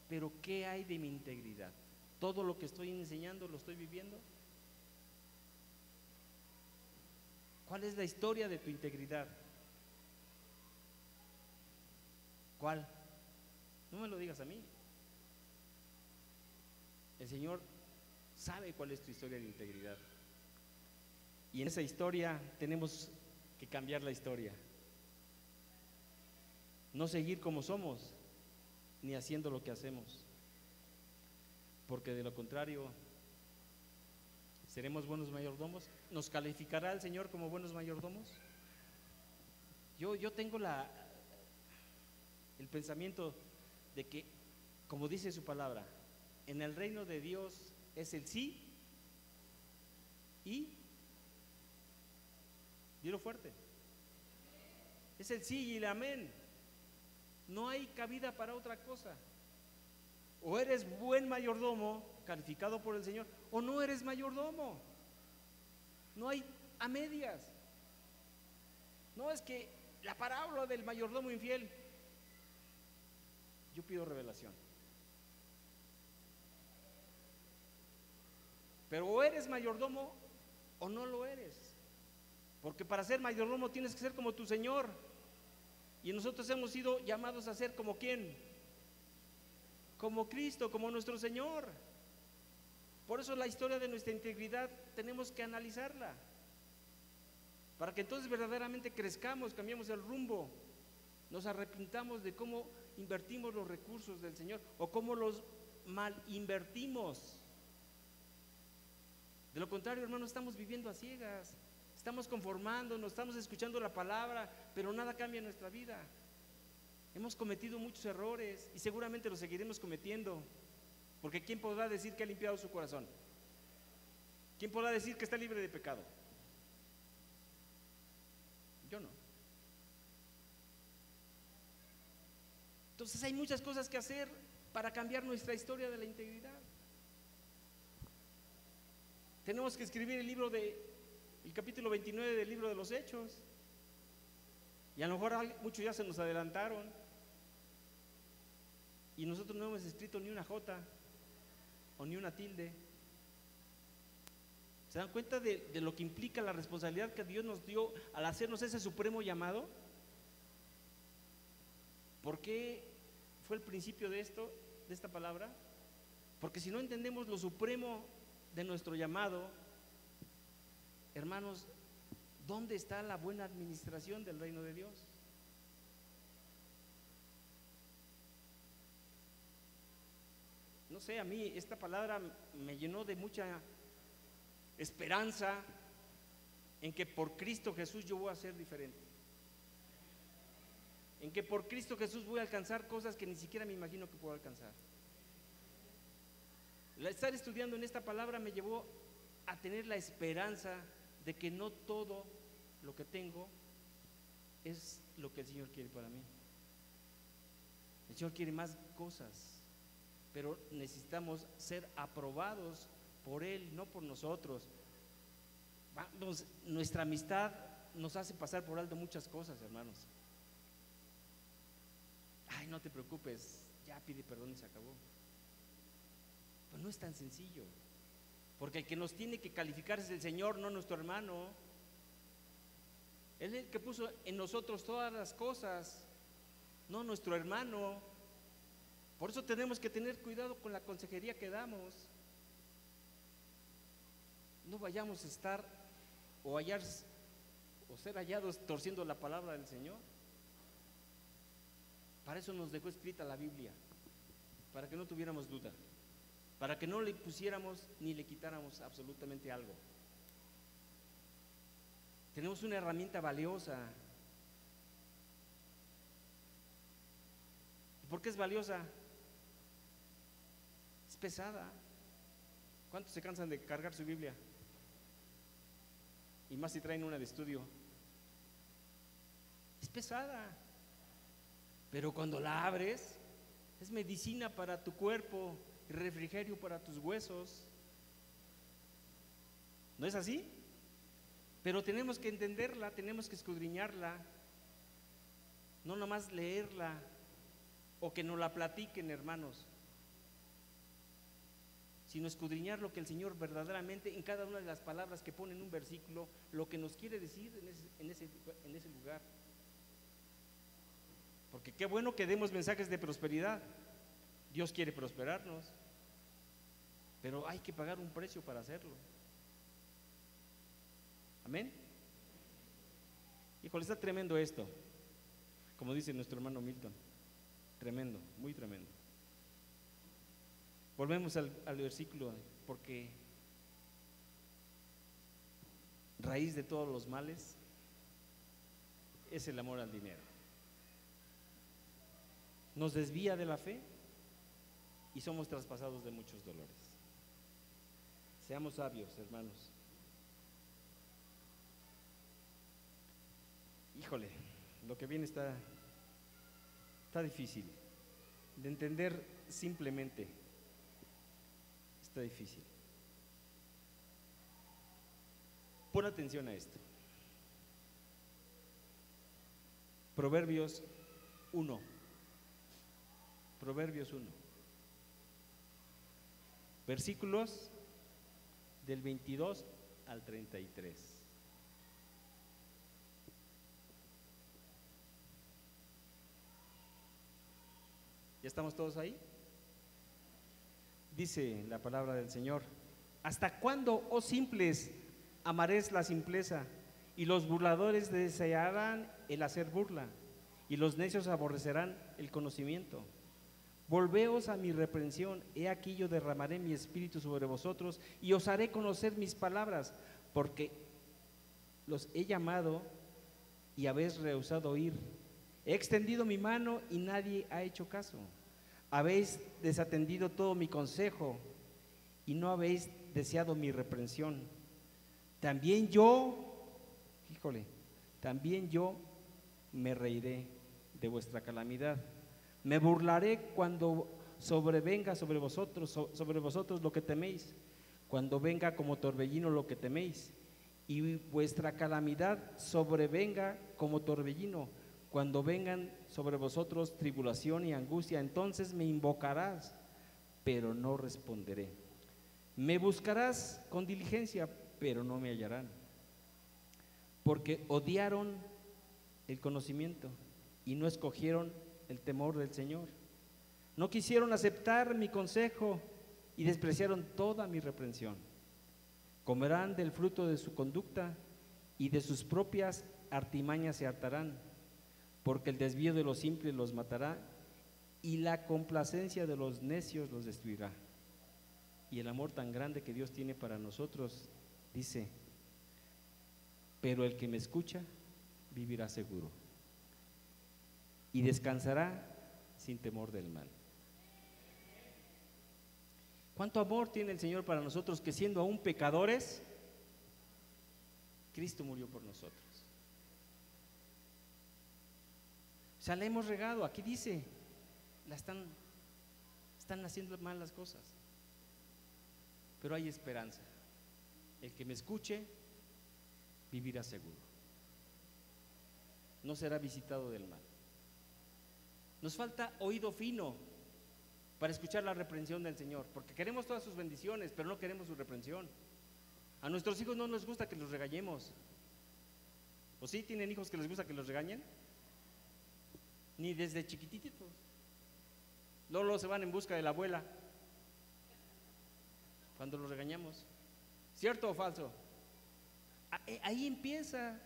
Pero ¿qué hay de mi integridad? ¿Todo lo que estoy enseñando lo estoy viviendo? ¿Cuál es la historia de tu integridad? ¿Cuál? No me lo digas a mí. El Señor sabe cuál es tu historia de integridad. Y en esa historia tenemos que cambiar la historia. No seguir como somos, ni haciendo lo que hacemos. Porque de lo contrario, ¿seremos buenos mayordomos? ¿Nos calificará el Señor como buenos mayordomos? Yo tengo el pensamiento de que, como dice su palabra, en el reino de Dios es el sí y, dilo fuerte, es el sí y el amén. No hay cabida para otra cosa. O eres buen mayordomo calificado por el Señor, o no eres mayordomo. No hay a medias. No es que la parábola del mayordomo infiel. Yo pido revelación. Pero o eres mayordomo o no lo eres. Porque para ser mayordomo tienes que ser como tu Señor. Y nosotros hemos sido llamados a ser como ¿quién? Como Cristo, como nuestro Señor. Por eso la historia de nuestra integridad tenemos que analizarla, para que entonces verdaderamente crezcamos, cambiemos el rumbo, nos arrepintamos de cómo invertimos los recursos del Señor o cómo los mal invertimos. De lo contrario, hermanos, estamos viviendo a ciegas, estamos conformándonos, estamos escuchando la palabra, pero nada cambia en nuestra vida. Hemos cometido muchos errores y seguramente los seguiremos cometiendo, porque ¿quién podrá decir que ha limpiado su corazón? ¿Quién podrá decir que está libre de pecado? Yo no. Entonces hay muchas cosas que hacer para cambiar nuestra historia de la integridad. Tenemos que escribir el capítulo 29 del libro de los Hechos, y a lo mejor muchos ya se nos adelantaron y nosotros no hemos escrito ni una J o ni una tilde. ¿Se dan cuenta de lo que implica la responsabilidad que Dios nos dio al hacernos ese supremo llamado? ¿Por qué fue el principio de esta palabra? Porque si no entendemos lo supremo de nuestro llamado, hermanos, ¿dónde está la buena administración del reino de Dios? No sé, a mí esta palabra me llenó de mucha esperanza en que por Cristo Jesús yo voy a ser diferente, en que por Cristo Jesús voy a alcanzar cosas que ni siquiera me imagino que puedo alcanzar. El estar estudiando en esta palabra me llevó a tener la esperanza de que no todo lo que tengo es lo que el Señor quiere para mí. El Señor quiere más cosas, pero necesitamos ser aprobados por Él, no por nosotros. Nuestra amistad nos hace pasar por alto muchas cosas, hermanos. Ay, no te preocupes, ya pide perdón y se acabó. Pues no es tan sencillo, porque el que nos tiene que calificar es el Señor, no nuestro hermano. Él es el que puso en nosotros todas las cosas, no nuestro hermano. Por eso tenemos que tener cuidado con la consejería que damos. No vayamos a estar o ser hallados torciendo la palabra del Señor. Para eso nos dejó escrita la Biblia, para que no tuviéramos duda, para que no le pusiéramos ni le quitáramos absolutamente algo. Tenemos una herramienta valiosa. ¿Por qué es valiosa? Es pesada. ¿Cuántos se cansan de cargar su Biblia? Y más si traen una de estudio. Es pesada, pero cuando la abres es medicina para tu cuerpo, refrigerio para tus huesos. ¿No es así? Pero tenemos que entenderla, tenemos que escudriñarla, no nomás leerla o que nos la platiquen, hermanos, sino escudriñar lo que el Señor verdaderamente en cada una de las palabras que pone en un versículo, lo que nos quiere decir en ese lugar. Porque qué bueno que demos mensajes de prosperidad. Dios quiere prosperarnos, pero hay que pagar un precio para hacerlo. Amén. Híjole, está tremendo esto, como dice nuestro hermano Milton. Tremendo, muy tremendo. Volvemos al versículo, porque raíz de todos los males es el amor al dinero. Nos desvía de la fe y somos traspasados de muchos dolores. Seamos sabios, hermanos. Híjole, lo que viene está difícil de entender simplemente. Está difícil. Pon atención a esto. Proverbios 1. Proverbios 1. Versículos del 22 al 33. ¿Ya estamos todos ahí? Dice la palabra del Señor: ¿Hasta cuándo, oh simples, amaréis la simpleza? Y los burladores desearán el hacer burla, y los necios aborrecerán el conocimiento. Volveos a mi reprensión, he aquí yo derramaré mi espíritu sobre vosotros, y os haré conocer mis palabras, porque los he llamado y habéis rehusado oír. He extendido mi mano y nadie ha hecho caso. Habéis desatendido todo mi consejo y no habéis deseado mi reprensión. También yo, también yo me reiré de vuestra calamidad. Me burlaré cuando sobrevenga sobre vosotros lo que teméis, cuando venga como torbellino lo que teméis, y vuestra calamidad sobrevenga como torbellino, cuando vengan sobre vosotros tribulación y angustia, entonces me invocarás, pero no responderé. Me buscarás con diligencia, pero no me hallarán, porque odiaron el conocimiento y no escogieron el temor del Señor. No quisieron aceptar mi consejo y despreciaron toda mi reprensión. Comerán del fruto de su conducta y de sus propias artimañas se hartarán, porque el desvío de los simples los matará y la complacencia de los necios los destruirá. Y el amor tan grande que Dios tiene para nosotros, dice, pero el que me escucha vivirá seguro y descansará sin temor del mal. ¿Cuánto amor tiene el Señor para nosotros, que siendo aún pecadores, Cristo murió por nosotros? O sea, le hemos regado, aquí dice, están haciendo mal las cosas, pero hay esperanza. El que me escuche vivirá seguro, no será visitado del mal. Nos falta oído fino para escuchar la reprensión del Señor, porque queremos todas sus bendiciones, pero no queremos su reprensión. A nuestros hijos no nos gusta que los regañemos. ¿O sí tienen hijos que les gusta que los regañen? Ni desde chiquititos. Luego se van en busca de la abuela cuando los regañamos. ¿Cierto o falso? Ahí empieza.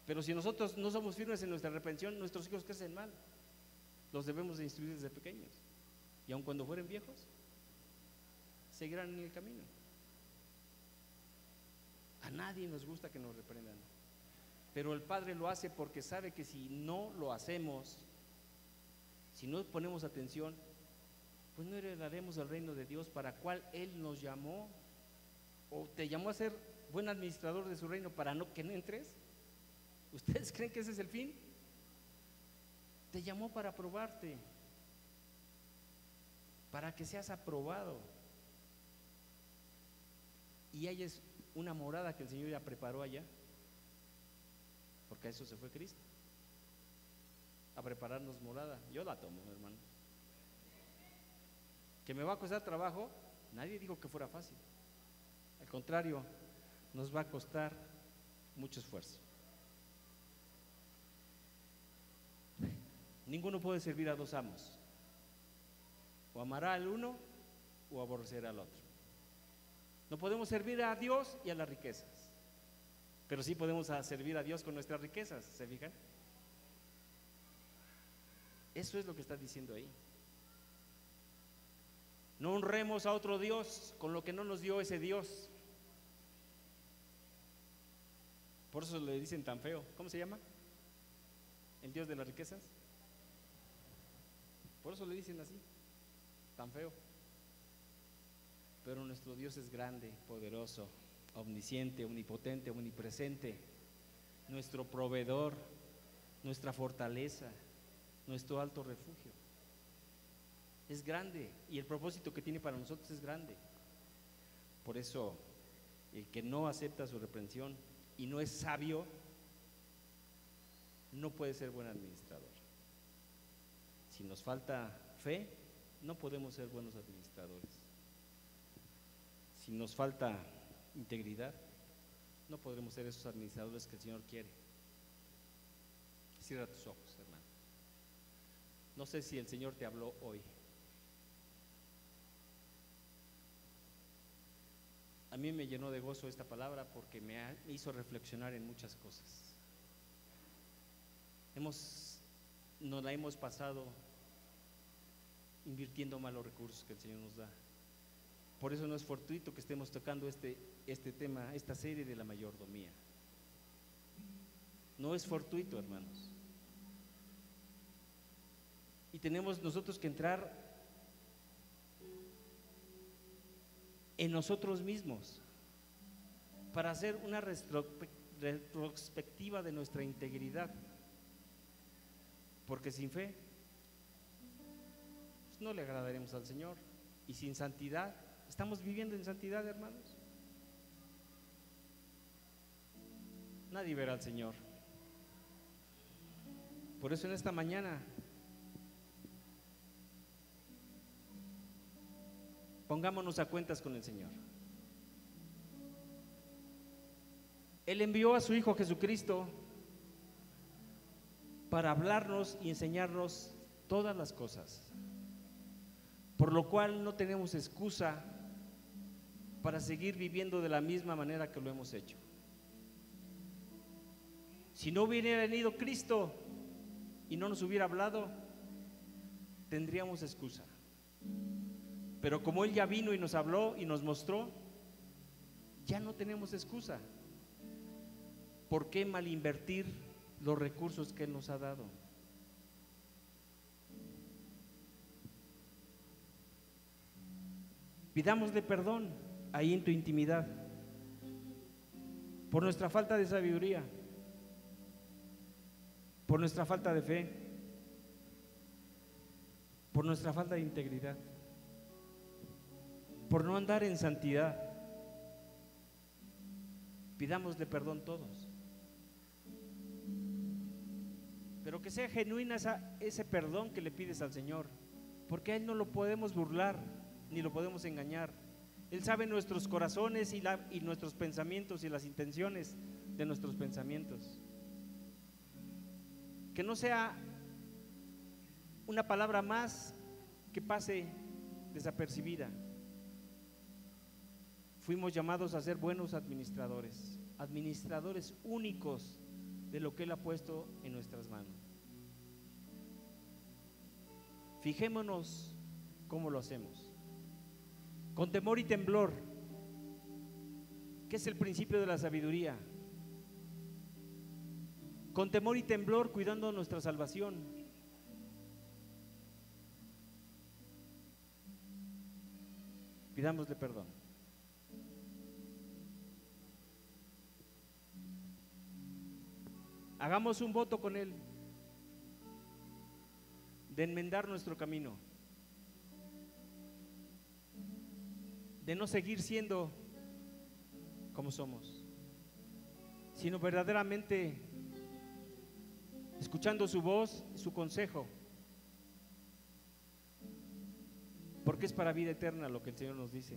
Pero si nosotros no somos firmes en nuestra reprensión, nuestros hijos crecen mal. Los debemos de instruir desde pequeños, y aun cuando fueren viejos seguirán en el camino. A nadie nos gusta que nos reprendan, pero el Padre lo hace porque sabe que si no lo hacemos, si no ponemos atención, pues no heredaremos el reino de Dios para cual Él nos llamó. ¿O te llamó a ser buen administrador de su reino para que no entres? ¿Ustedes creen que ese es el fin? Te llamó para probarte, para que seas aprobado. Y ahí es una morada que el Señor ya preparó allá, porque a eso se fue Cristo, a prepararnos morada. Yo la tomo, hermano. ¿Que me va a costar trabajo? Nadie dijo que fuera fácil. Al contrario, nos va a costar mucho esfuerzo. Ninguno puede servir a dos amos. O amará al uno o aborrecerá al otro. No podemos servir a Dios y a las riquezas, pero sí podemos servir a Dios con nuestras riquezas. ¿Se fijan? Eso es lo que está diciendo ahí. No honremos a otro Dios con lo que no nos dio ese Dios. Por eso le dicen tan feo. ¿Cómo se llama? ¿El Dios de las riquezas? Por eso le dicen así, tan feo. Pero nuestro Dios es grande, poderoso, omnisciente, omnipotente, omnipresente, nuestro proveedor, nuestra fortaleza, nuestro alto refugio. Es grande, y el propósito que tiene para nosotros es grande. Por eso, el que no acepta su reprensión y no es sabio, no puede ser buen administrador. Si nos falta fe, no podemos ser buenos administradores. Si nos falta integridad, no podremos ser esos administradores que el Señor quiere. Cierra tus ojos, hermano. No sé si el Señor te habló hoy. mí me llenó de gozo esta palabra porque me hizo reflexionar en muchas cosas. Nos la hemos pasado invirtiendo mal los recursos que el Señor nos da. Por eso no es fortuito que estemos tocando este tema, esta serie de la mayordomía. No es fortuito, hermanos. Y tenemos nosotros que entrar en nosotros mismos para hacer una retrospectiva de nuestra integridad, porque sin fe pues no le agradaremos al Señor, y sin santidad, ¿estamos viviendo en santidad, hermanos? Nadie verá al Señor. Por eso en esta mañana pongámonos a cuentas con el Señor. Él envió a su Hijo Jesucristo para hablarnos y enseñarnos todas las cosas, por lo cual no tenemos excusa para seguir viviendo de la misma manera que lo hemos hecho. Si no hubiera venido Cristo y no nos hubiera hablado, tendríamos excusa. Pero como Él ya vino y nos habló y nos mostró, ya no tenemos excusa. ¿Por qué malinvertir los recursos que Él nos ha dado? Pidámosle perdón ahí en tu intimidad por nuestra falta de sabiduría, por nuestra falta de fe, por nuestra falta de integridad, por no andar en santidad. Pidámosle perdón todos, pero que sea genuina ese perdón que le pides al Señor, porque a Él no lo podemos burlar ni lo podemos engañar. Él sabe nuestros corazones y nuestros pensamientos y las intenciones de nuestros pensamientos. Que no sea una palabra más que pase desapercibida. Fuimos llamados a ser buenos administradores, administradores únicos de lo que Él ha puesto en nuestras manos. Fijémonos cómo lo hacemos, con temor y temblor, que es el principio de la sabiduría. Con temor y temblor, cuidando nuestra salvación. Pidámosle perdón. Hagamos un voto con Él de enmendar nuestro camino, de no seguir siendo como somos, sino verdaderamente escuchando su voz, su consejo, porque es para vida eterna lo que el Señor nos dice,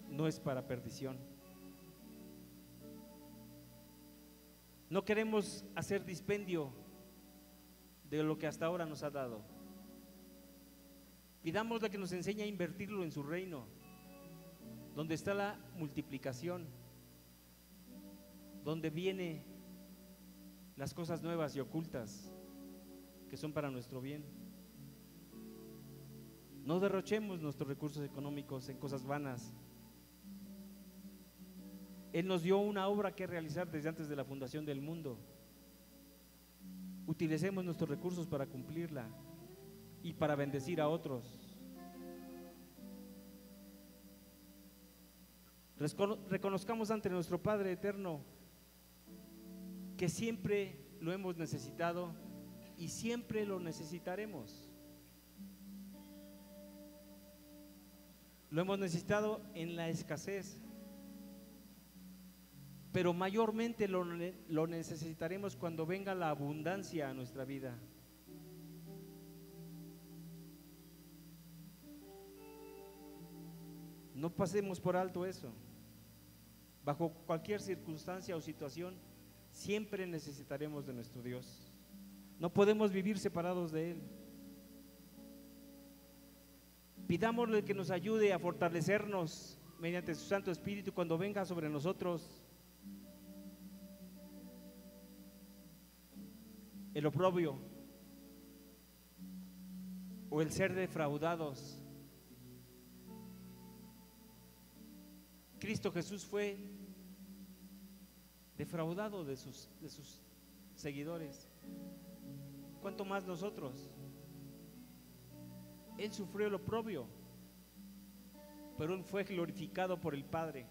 no es para perdición. No queremos hacer dispendio de lo que hasta ahora nos ha dado. Pidámosle que nos enseñe a invertirlo en su reino, donde está la multiplicación, donde vienen las cosas nuevas y ocultas que son para nuestro bien. No derrochemos nuestros recursos económicos en cosas vanas. Él nos dio una obra que realizar desde antes de la fundación del mundo. Utilicemos nuestros recursos para cumplirla y para bendecir a otros. Reconozcamos ante nuestro Padre eterno que siempre lo hemos necesitado y siempre lo necesitaremos. Lo hemos necesitado en la escasez, pero mayormente lo necesitaremos cuando venga la abundancia a nuestra vida. No pasemos por alto eso. Bajo cualquier circunstancia o situación, siempre necesitaremos de nuestro Dios. No podemos vivir separados de Él. Pidámosle que nos ayude a fortalecernos mediante su Santo Espíritu, cuando venga sobre nosotros el oprobio o el ser defraudados. Cristo Jesús fue defraudado de sus seguidores. ¿Cuánto más nosotros? Él sufrió el oprobio, pero Él fue glorificado por el Padre.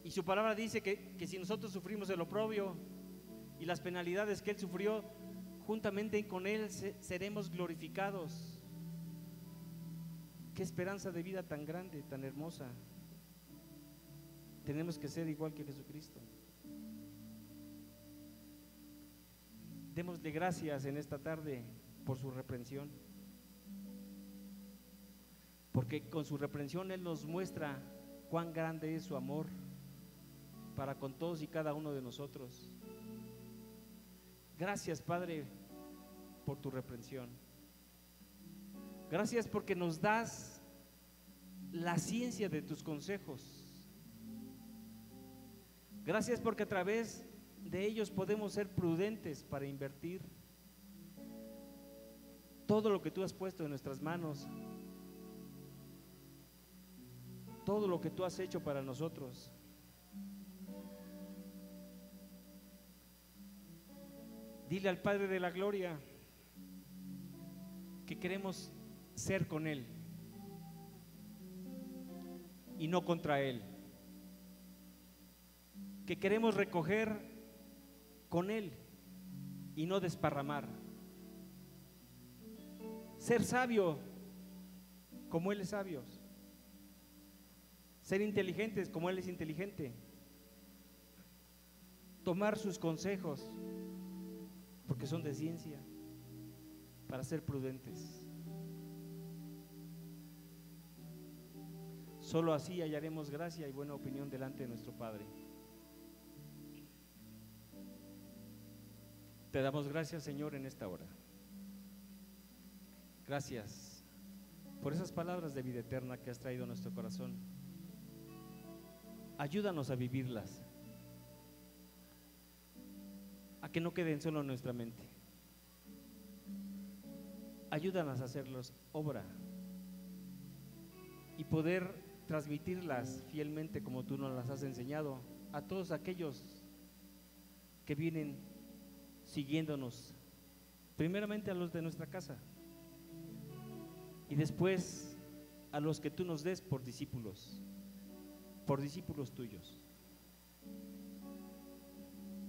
Y su palabra dice que si nosotros sufrimos el oprobio y las penalidades que Él sufrió, juntamente con Él seremos glorificados. Qué esperanza de vida tan grande, tan hermosa. Tenemos que ser igual que Jesucristo. Démosle gracias en esta tarde por su reprensión, porque con su reprensión Él nos muestra cuán grande es su amor para con todos y cada uno de nosotros. Gracias, Padre, por tu reprensión. Gracias porque nos das la ciencia de tus consejos. Gracias porque a través de ellos podemos ser prudentes para invertir todo lo que tú has puesto en nuestras manos, todo lo que tú has hecho para nosotros. Dile al Padre de la Gloria que queremos ser con Él y no contra Él, que queremos recoger con Él y no desparramar, ser sabio como Él es sabio, ser inteligentes como Él es inteligente, tomar sus consejos porque son de ciencia, para ser prudentes. Solo así hallaremos gracia y buena opinión delante de nuestro Padre. Te damos gracias, Señor, en esta hora. Gracias por esas palabras de vida eterna que has traído a nuestro corazón. Ayúdanos a vivirlas, a que no queden solo en nuestra mente. Ayúdanos a hacerlos obra y poder transmitirlas fielmente como tú nos las has enseñado a todos aquellos que vienen siguiéndonos, primeramente a los de nuestra casa y después a los que tú nos des por discípulos tuyos.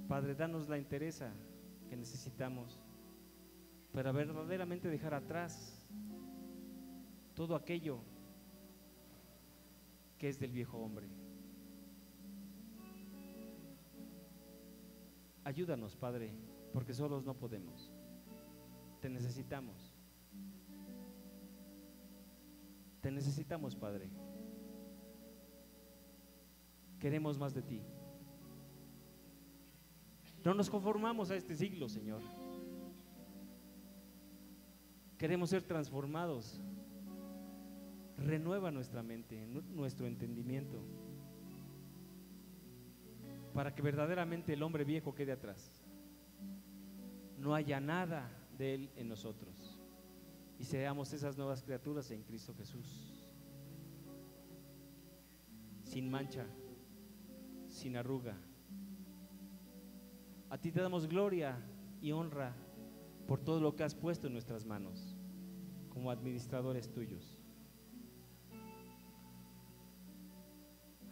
Padre, danos la entereza que necesitamos para verdaderamente dejar atrás todo aquello que es del viejo hombre. Ayúdanos, Padre, porque solos no podemos. Te necesitamos. Te necesitamos, Padre. Queremos más de ti. No nos conformamos a este siglo, Señor. Queremos ser transformados. Renueva nuestra mente, nuestro entendimiento, para que verdaderamente el hombre viejo quede atrás. No haya nada de él en nosotros y seamos esas nuevas criaturas en Cristo Jesús, sin mancha, sin arruga. A ti te damos gloria y honra por todo lo que has puesto en nuestras manos como administradores tuyos.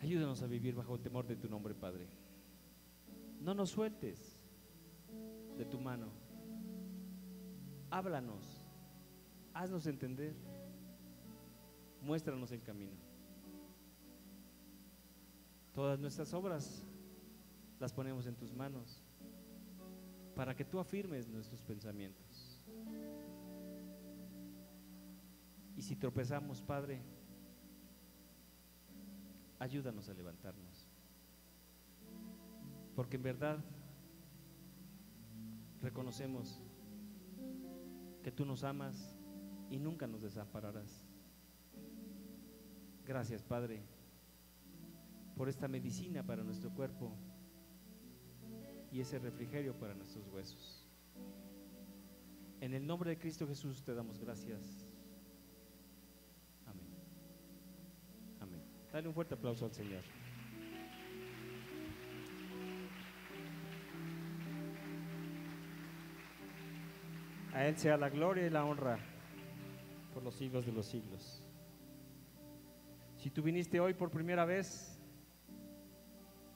Ayúdanos a vivir bajo el temor de tu nombre, Padre. No nos sueltes de tu mano. Háblanos, haznos entender, muéstranos el camino. Todas nuestras obras las ponemos en tus manos para que tú afirmes nuestros pensamientos. Y si tropezamos, Padre, ayúdanos a levantarnos, porque en verdad reconocemos que tú nos amas y nunca nos desampararás. Gracias, Padre, por esta medicina para nuestro cuerpo y ese refrigerio para nuestros huesos. En el nombre de Cristo Jesús te damos gracias. Amén. Amén. Dale un fuerte aplauso al Señor. A Él sea la gloria y la honra por los siglos de los siglos. Si tú viniste hoy por primera vez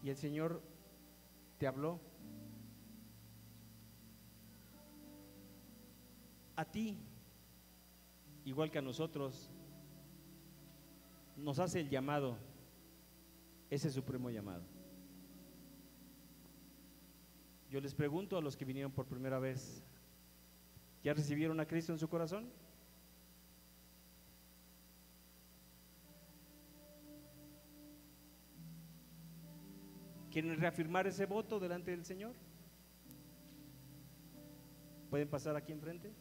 y el Señor te habló, a ti, igual que a nosotros, nos hace el llamado, ese supremo llamado. Yo les pregunto a los que vinieron por primera vez, ¿ya recibieron a Cristo en su corazón? ¿Quieren reafirmar ese voto delante del Señor? ¿Pueden pasar aquí enfrente?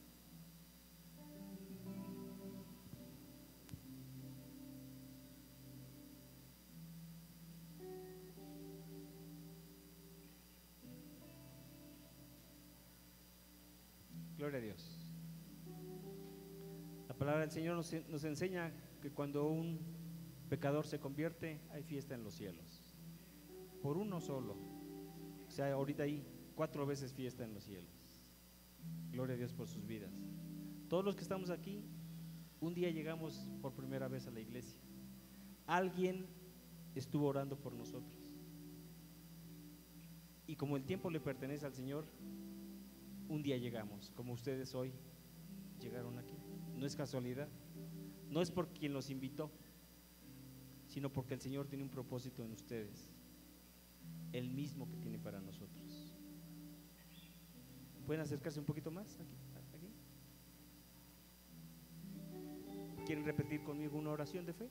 Gloria a Dios. La palabra del Señor nos enseña que cuando un pecador se convierte, hay fiesta en los cielos. Por uno solo. O sea, ahorita hay 4 veces fiesta en los cielos. Gloria a Dios por sus vidas. Todos los que estamos aquí, un día llegamos por primera vez a la iglesia. Alguien estuvo orando por nosotros. Y como el tiempo le pertenece al Señor, un día llegamos, como ustedes hoy llegaron aquí. No es casualidad, no es por quien los invitó, sino porque el Señor tiene un propósito en ustedes, el mismo que tiene para nosotros. ¿Pueden acercarse un poquito más? Aquí. ¿Quieren repetir conmigo una oración de fe?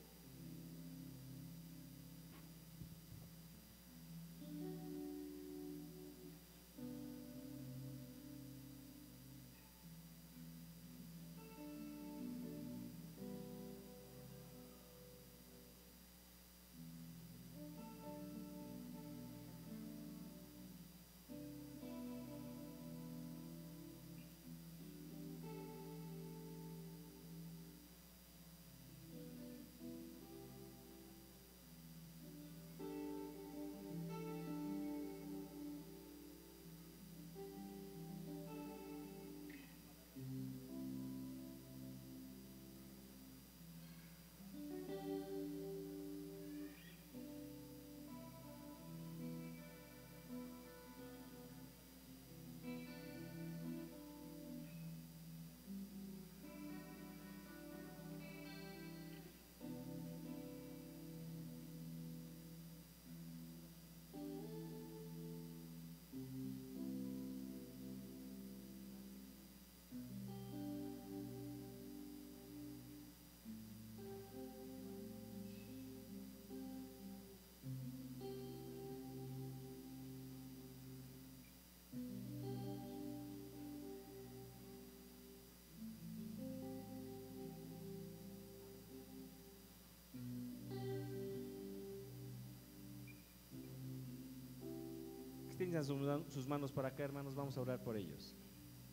Extiendan sus manos para acá, hermanos, vamos a orar por ellos.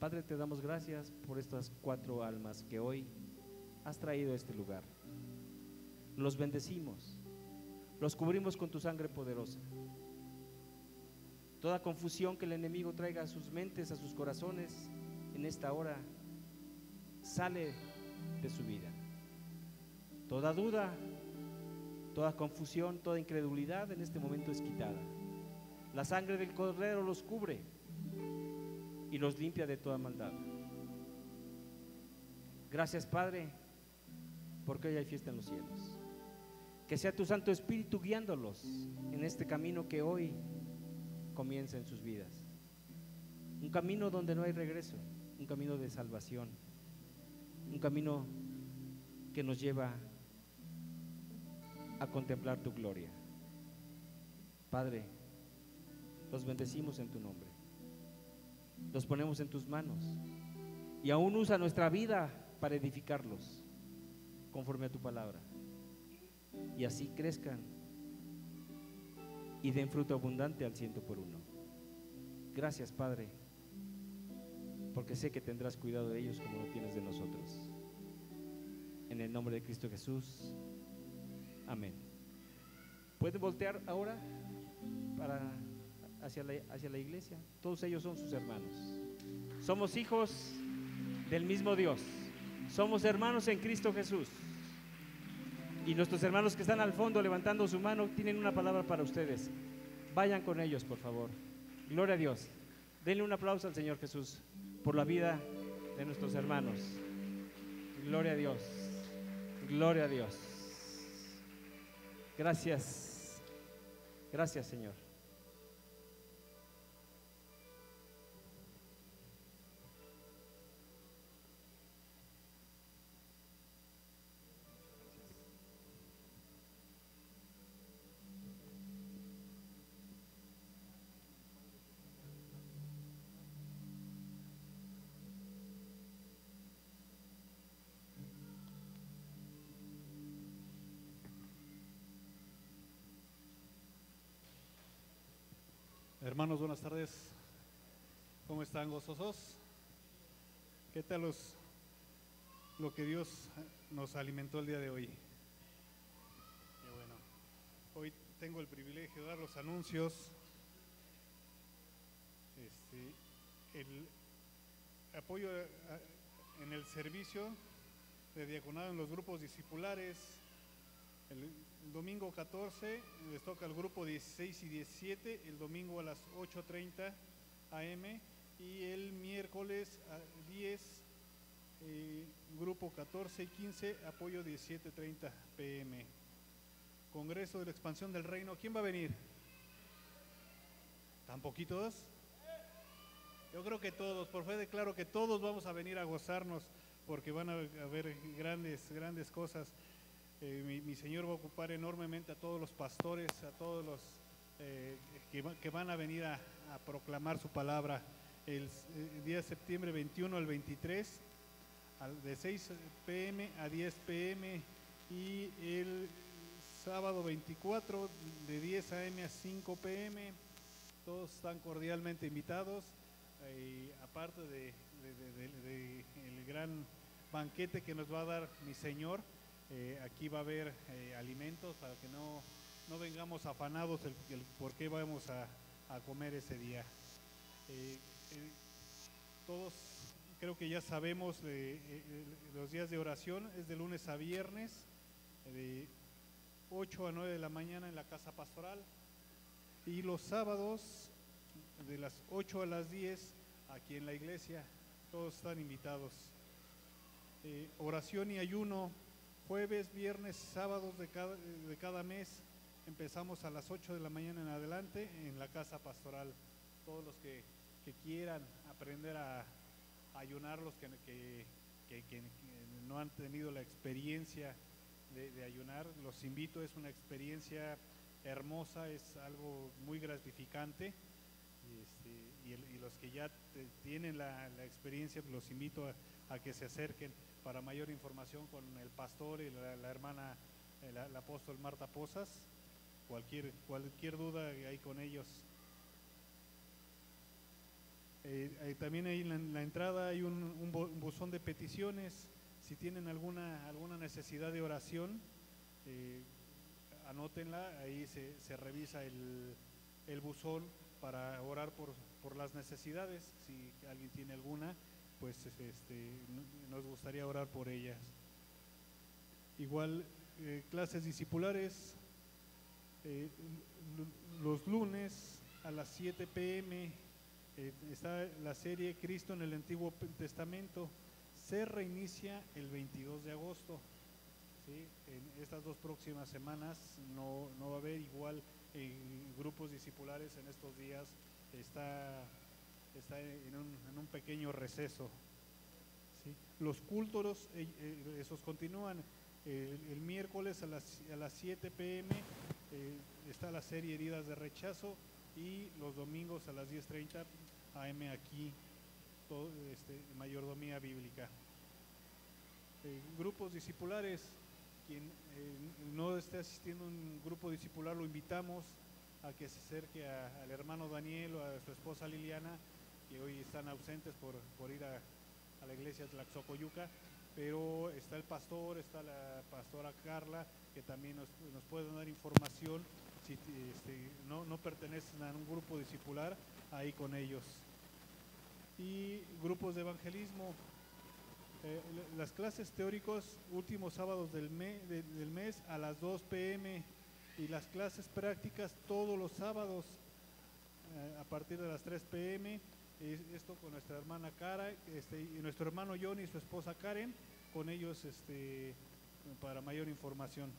Padre, te damos gracias por estas 4 almas que hoy has traído a este lugar. Los bendecimos, los cubrimos con tu sangre poderosa. Toda confusión que el enemigo traiga a sus mentes, a sus corazones, en esta hora, sale de su vida. Toda duda, toda confusión, toda incredulidad en este momento es quitada. La sangre del Cordero los cubre y los limpia de toda maldad. Gracias, Padre, porque hoy hay fiesta en los cielos. Que sea tu Santo Espíritu guiándolos en este camino que hoy comienza en sus vidas. Un camino donde no hay regreso, un camino de salvación, un camino que nos lleva a contemplar tu gloria. Padre, los bendecimos en tu nombre, los ponemos en tus manos y aún usa nuestra vida para edificarlos conforme a tu palabra. y así crezcan y den fruto abundante al 100 por 1. Gracias, Padre, porque sé que tendrás cuidado de ellos como lo tienes de nosotros. En el nombre de Cristo Jesús, amén. ¿Pueden voltear ahora hacia la iglesia? Todos ellos son sus hermanos. Somos hijos del mismo Dios. Somos hermanos en Cristo Jesús. Y nuestros hermanos que están al fondo levantando su mano tienen una palabra para ustedes. Vayan con ellos, por favor. Gloria a Dios. Denle un aplauso al Señor Jesús por la vida de nuestros hermanos. Gloria a Dios. Gloria a Dios. Gracias. Gracias, Señor. Hermanos, buenas tardes. ¿Cómo están, gozosos? ¿Qué tal lo que Dios nos alimentó el día de hoy? Qué bueno. Hoy tengo el privilegio de dar los anuncios. El apoyo en el servicio de diaconado en los grupos discipulares. El domingo 14 les toca el grupo 16 y 17, el domingo a las 8:30 am, y el miércoles a 10, grupo 14 y 15, apoyo 17:30 pm. Congreso de la Expansión del Reino. ¿Quién va a venir? ¿Tan poquitos? Yo creo que todos, por fe declaro que todos vamos a venir a gozarnos, porque van a haber grandes cosas. Mi Señor va a ocupar enormemente a todos los pastores, a todos los que van a venir a proclamar su palabra el día de septiembre 21 al 23, de 6 pm a 10 pm, y el sábado 24 de 10 am a 5 pm. Todos están cordialmente invitados, aparte de el gran banquete que nos va a dar mi Señor. Aquí va a haber alimentos para que no vengamos afanados el por qué vamos a comer ese día. Todos creo que ya sabemos los días de oración es de lunes a viernes, de 8 a 9 de la mañana en la casa pastoral, y los sábados de las 8 a las 10 aquí en la iglesia. Todos están invitados. Oración y ayuno jueves, viernes, sábados de cada mes. Empezamos a las 8 de la mañana en adelante en la casa pastoral. Todos los que quieran aprender a ayunar, los que no han tenido la experiencia de ayunar, los invito. Es una experiencia hermosa, es algo muy gratificante, y los que ya tienen la experiencia, los invito a que se acerquen. Para mayor información con el pastor y la hermana, el apóstol Marta Pozas, cualquier duda ahí con ellos. También ahí en la entrada hay un buzón de peticiones. Si tienen alguna necesidad de oración, anótenla. Ahí se revisa el buzón para orar por las necesidades. Si alguien tiene alguna, pues nos gustaría orar por ellas. Igual clases discipulares los lunes a las 7 pm. Está la serie Cristo en el Antiguo Testamento. Se reinicia el 22 de agosto. ¿Sí? En estas 2 próximas semanas no va a haber. Igual grupos discipulares en estos días está en un pequeño receso. ¿Sí? Los cultos, esos continúan. El miércoles a las 7 pm está la serie Heridas de Rechazo, y los domingos a las 10:30 am aquí, mayordomía bíblica. Grupos discipulares, quien no esté asistiendo a un grupo discipular, lo invitamos a que se acerque al hermano Daniel o a su esposa Liliana, que hoy están ausentes por ir a la iglesia de Tlaxocoyuca, pero está el pastor, está la pastora Carla, que también nos pueden dar información si no pertenecen a un grupo discipular, ahí con ellos. Y grupos de evangelismo. Las clases teóricos últimos sábados del mes a las 2 p.m. y las clases prácticas todos los sábados a partir de las 3 p.m. Esto con nuestra hermana Cara, y nuestro hermano John y su esposa Karen, con ellos para mayor información.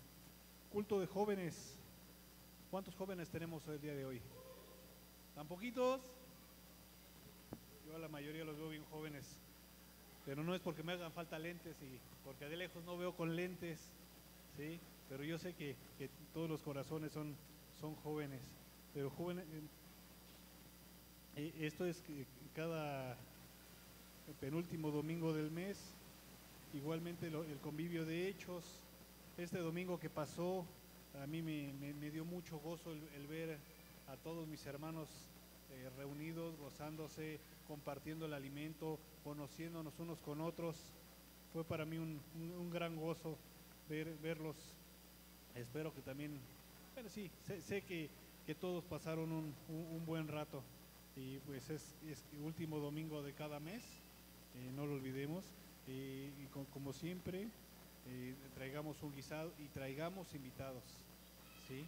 Culto de jóvenes. ¿Cuántos jóvenes tenemos el día de hoy? ¿Tan poquitos? Yo a la mayoría los veo bien jóvenes, pero no es porque me hagan falta lentes y porque de lejos no veo con lentes, ¿sí? Pero yo sé que todos los corazones son jóvenes, pero jóvenes, esto es cada penúltimo domingo del mes. Igualmente el convivio de hechos. Este domingo que pasó, a mí me dio mucho gozo el ver a todos mis hermanos reunidos, gozándose, compartiendo el alimento, conociéndonos unos con otros. Fue para mí un gran gozo verlos. Espero que también, pero sí, sé que todos pasaron un buen rato. Y pues es último domingo de cada mes, no lo olvidemos. Y como siempre, traigamos un guisado y traigamos invitados, ¿sí?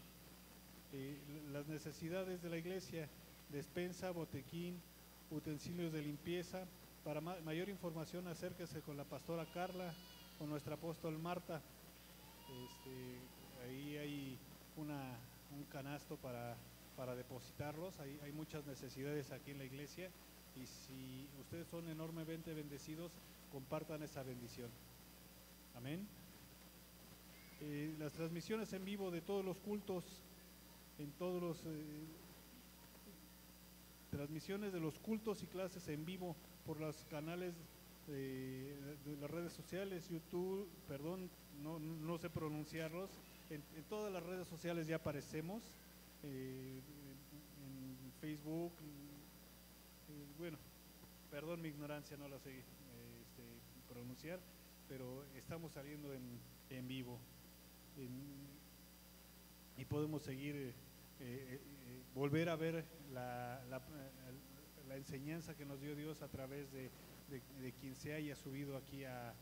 Las necesidades de la iglesia: despensa, botequín, utensilios de limpieza. Para mayor información, acérquese con la pastora Carla, con nuestra apóstol Marta. Ahí hay un canasto para depositarlos. Hay muchas necesidades aquí en la iglesia, y si ustedes son enormemente bendecidos, compartan esa bendición. Amén. Las transmisiones en vivo de todos los cultos, en todos los transmisiones de los cultos y clases en vivo por los canales de las redes sociales, YouTube, perdón, no sé pronunciarlos, en todas las redes sociales ya aparecemos, en Facebook, bueno, perdón mi ignorancia, no la sé pronunciar, pero estamos saliendo en vivo, y podemos seguir, volver a ver la enseñanza que nos dio Dios a través de quien se haya subido aquí a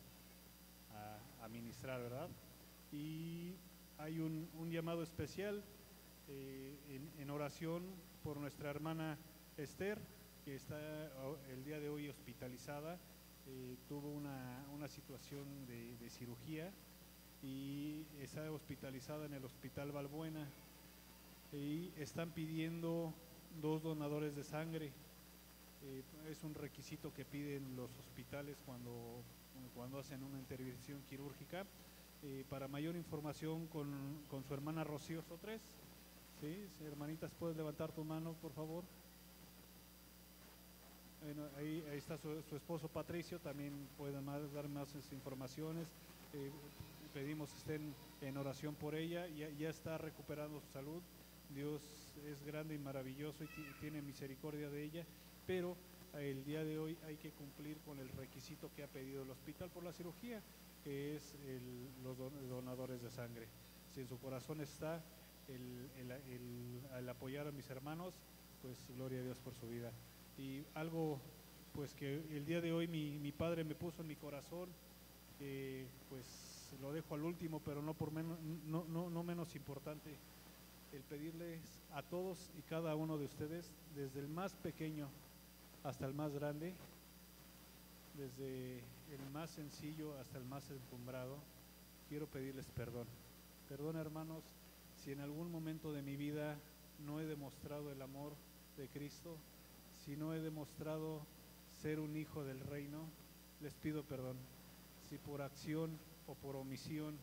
ministrar, ¿verdad? Y hay un llamado especial en oración por nuestra hermana Esther, que está el día de hoy hospitalizada. Tuvo una situación de cirugía y está hospitalizada en el Hospital Balbuena, y están pidiendo 2 donadores de sangre. Es un requisito que piden los hospitales cuando hacen una intervención quirúrgica. Para mayor información, con su hermana Rocío Sotres. ¿Sí? Hermanitas, ¿puedes levantar tu mano, por favor? Bueno, ahí está su esposo Patricio, también pueden dar más informaciones. Pedimos que estén en oración por ella. Ya está recuperando su salud. Dios es grande y maravilloso y tiene misericordia de ella, pero el día de hoy hay que cumplir con el requisito que ha pedido el hospital por la cirugía, que es los donadores de sangre. Si en su corazón está el apoyar a mis hermanos, pues gloria a Dios por su vida. Y algo pues que el día de hoy mi padre me puso en mi corazón, pues lo dejo al último, pero no menos importante, el pedirles a todos y cada uno de ustedes, desde el más pequeño hasta el más grande, desde el más sencillo hasta el más encumbrado, quiero pedirles perdón. Perdón, hermanos, si en algún momento de mi vida no he demostrado el amor de Cristo, si no he demostrado ser un hijo del reino, les pido perdón. Si por acción o por omisión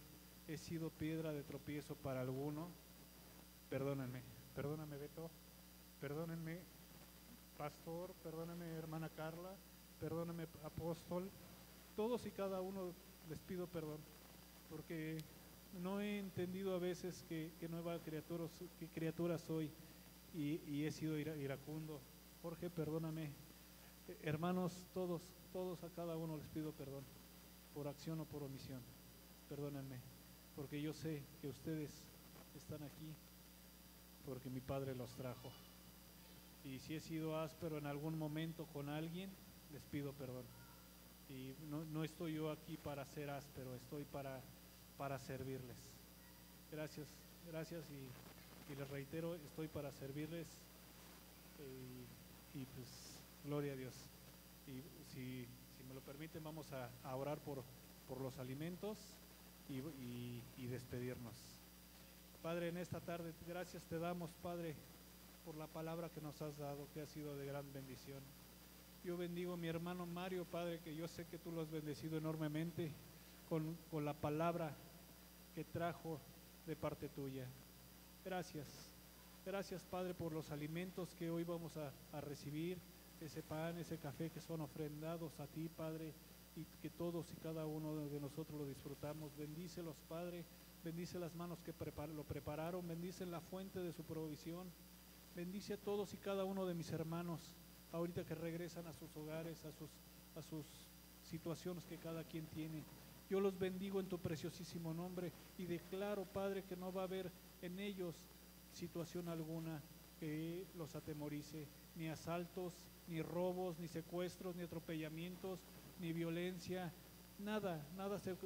he sido piedra de tropiezo para alguno, perdónenme. Perdóname, Beto, perdónenme, pastor, perdónenme, hermana Carla, perdónenme, apóstol. Todos y cada uno les pido perdón, porque no he entendido a veces qué qué criatura soy y he sido iracundo. Jorge, perdóname. Hermanos, todos a cada uno les pido perdón, por acción o por omisión. Perdónenme, porque yo sé que ustedes están aquí porque mi Padre los trajo. Y si he sido áspero en algún momento con alguien, les pido perdón. Y no estoy yo aquí para ser áspero, estoy para servirles. Gracias y les reitero, estoy para servirles y pues gloria a Dios. Y si me lo permiten, vamos a orar por los alimentos y despedirnos. Padre, en esta tarde, gracias te damos, Padre, por la palabra que nos has dado, que ha sido de gran bendición. Yo bendigo a mi hermano Mario, Padre, que yo sé que tú lo has bendecido enormemente con la palabra que trajo de parte tuya. Gracias, Padre, por los alimentos que hoy vamos a recibir, ese pan, ese café que son ofrendados a ti, Padre, y que todos y cada uno de nosotros lo disfrutamos. Bendícelos, Padre, bendice las manos que lo prepararon, bendice la fuente de su provisión, bendice a todos y cada uno de mis hermanos, ahorita que regresan a sus hogares, a sus situaciones que cada quien tiene. Yo los bendigo en tu preciosísimo nombre y declaro, Padre, que no va a haber en ellos situación alguna que los atemorice, ni asaltos, ni robos, ni secuestros, ni atropellamientos, ni violencia, nada se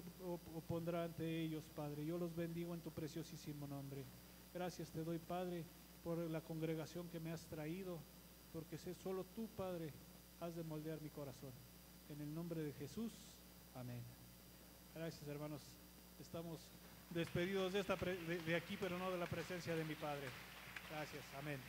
opondrá ante ellos, Padre. Yo los bendigo en tu preciosísimo nombre. Gracias te doy, Padre, por la congregación que me has traído, porque sé solo tú, Padre, has de moldear mi corazón. En el nombre de Jesús, amén. Gracias, hermanos. Estamos despedidos de aquí, pero no de la presencia de mi Padre. Gracias, amén.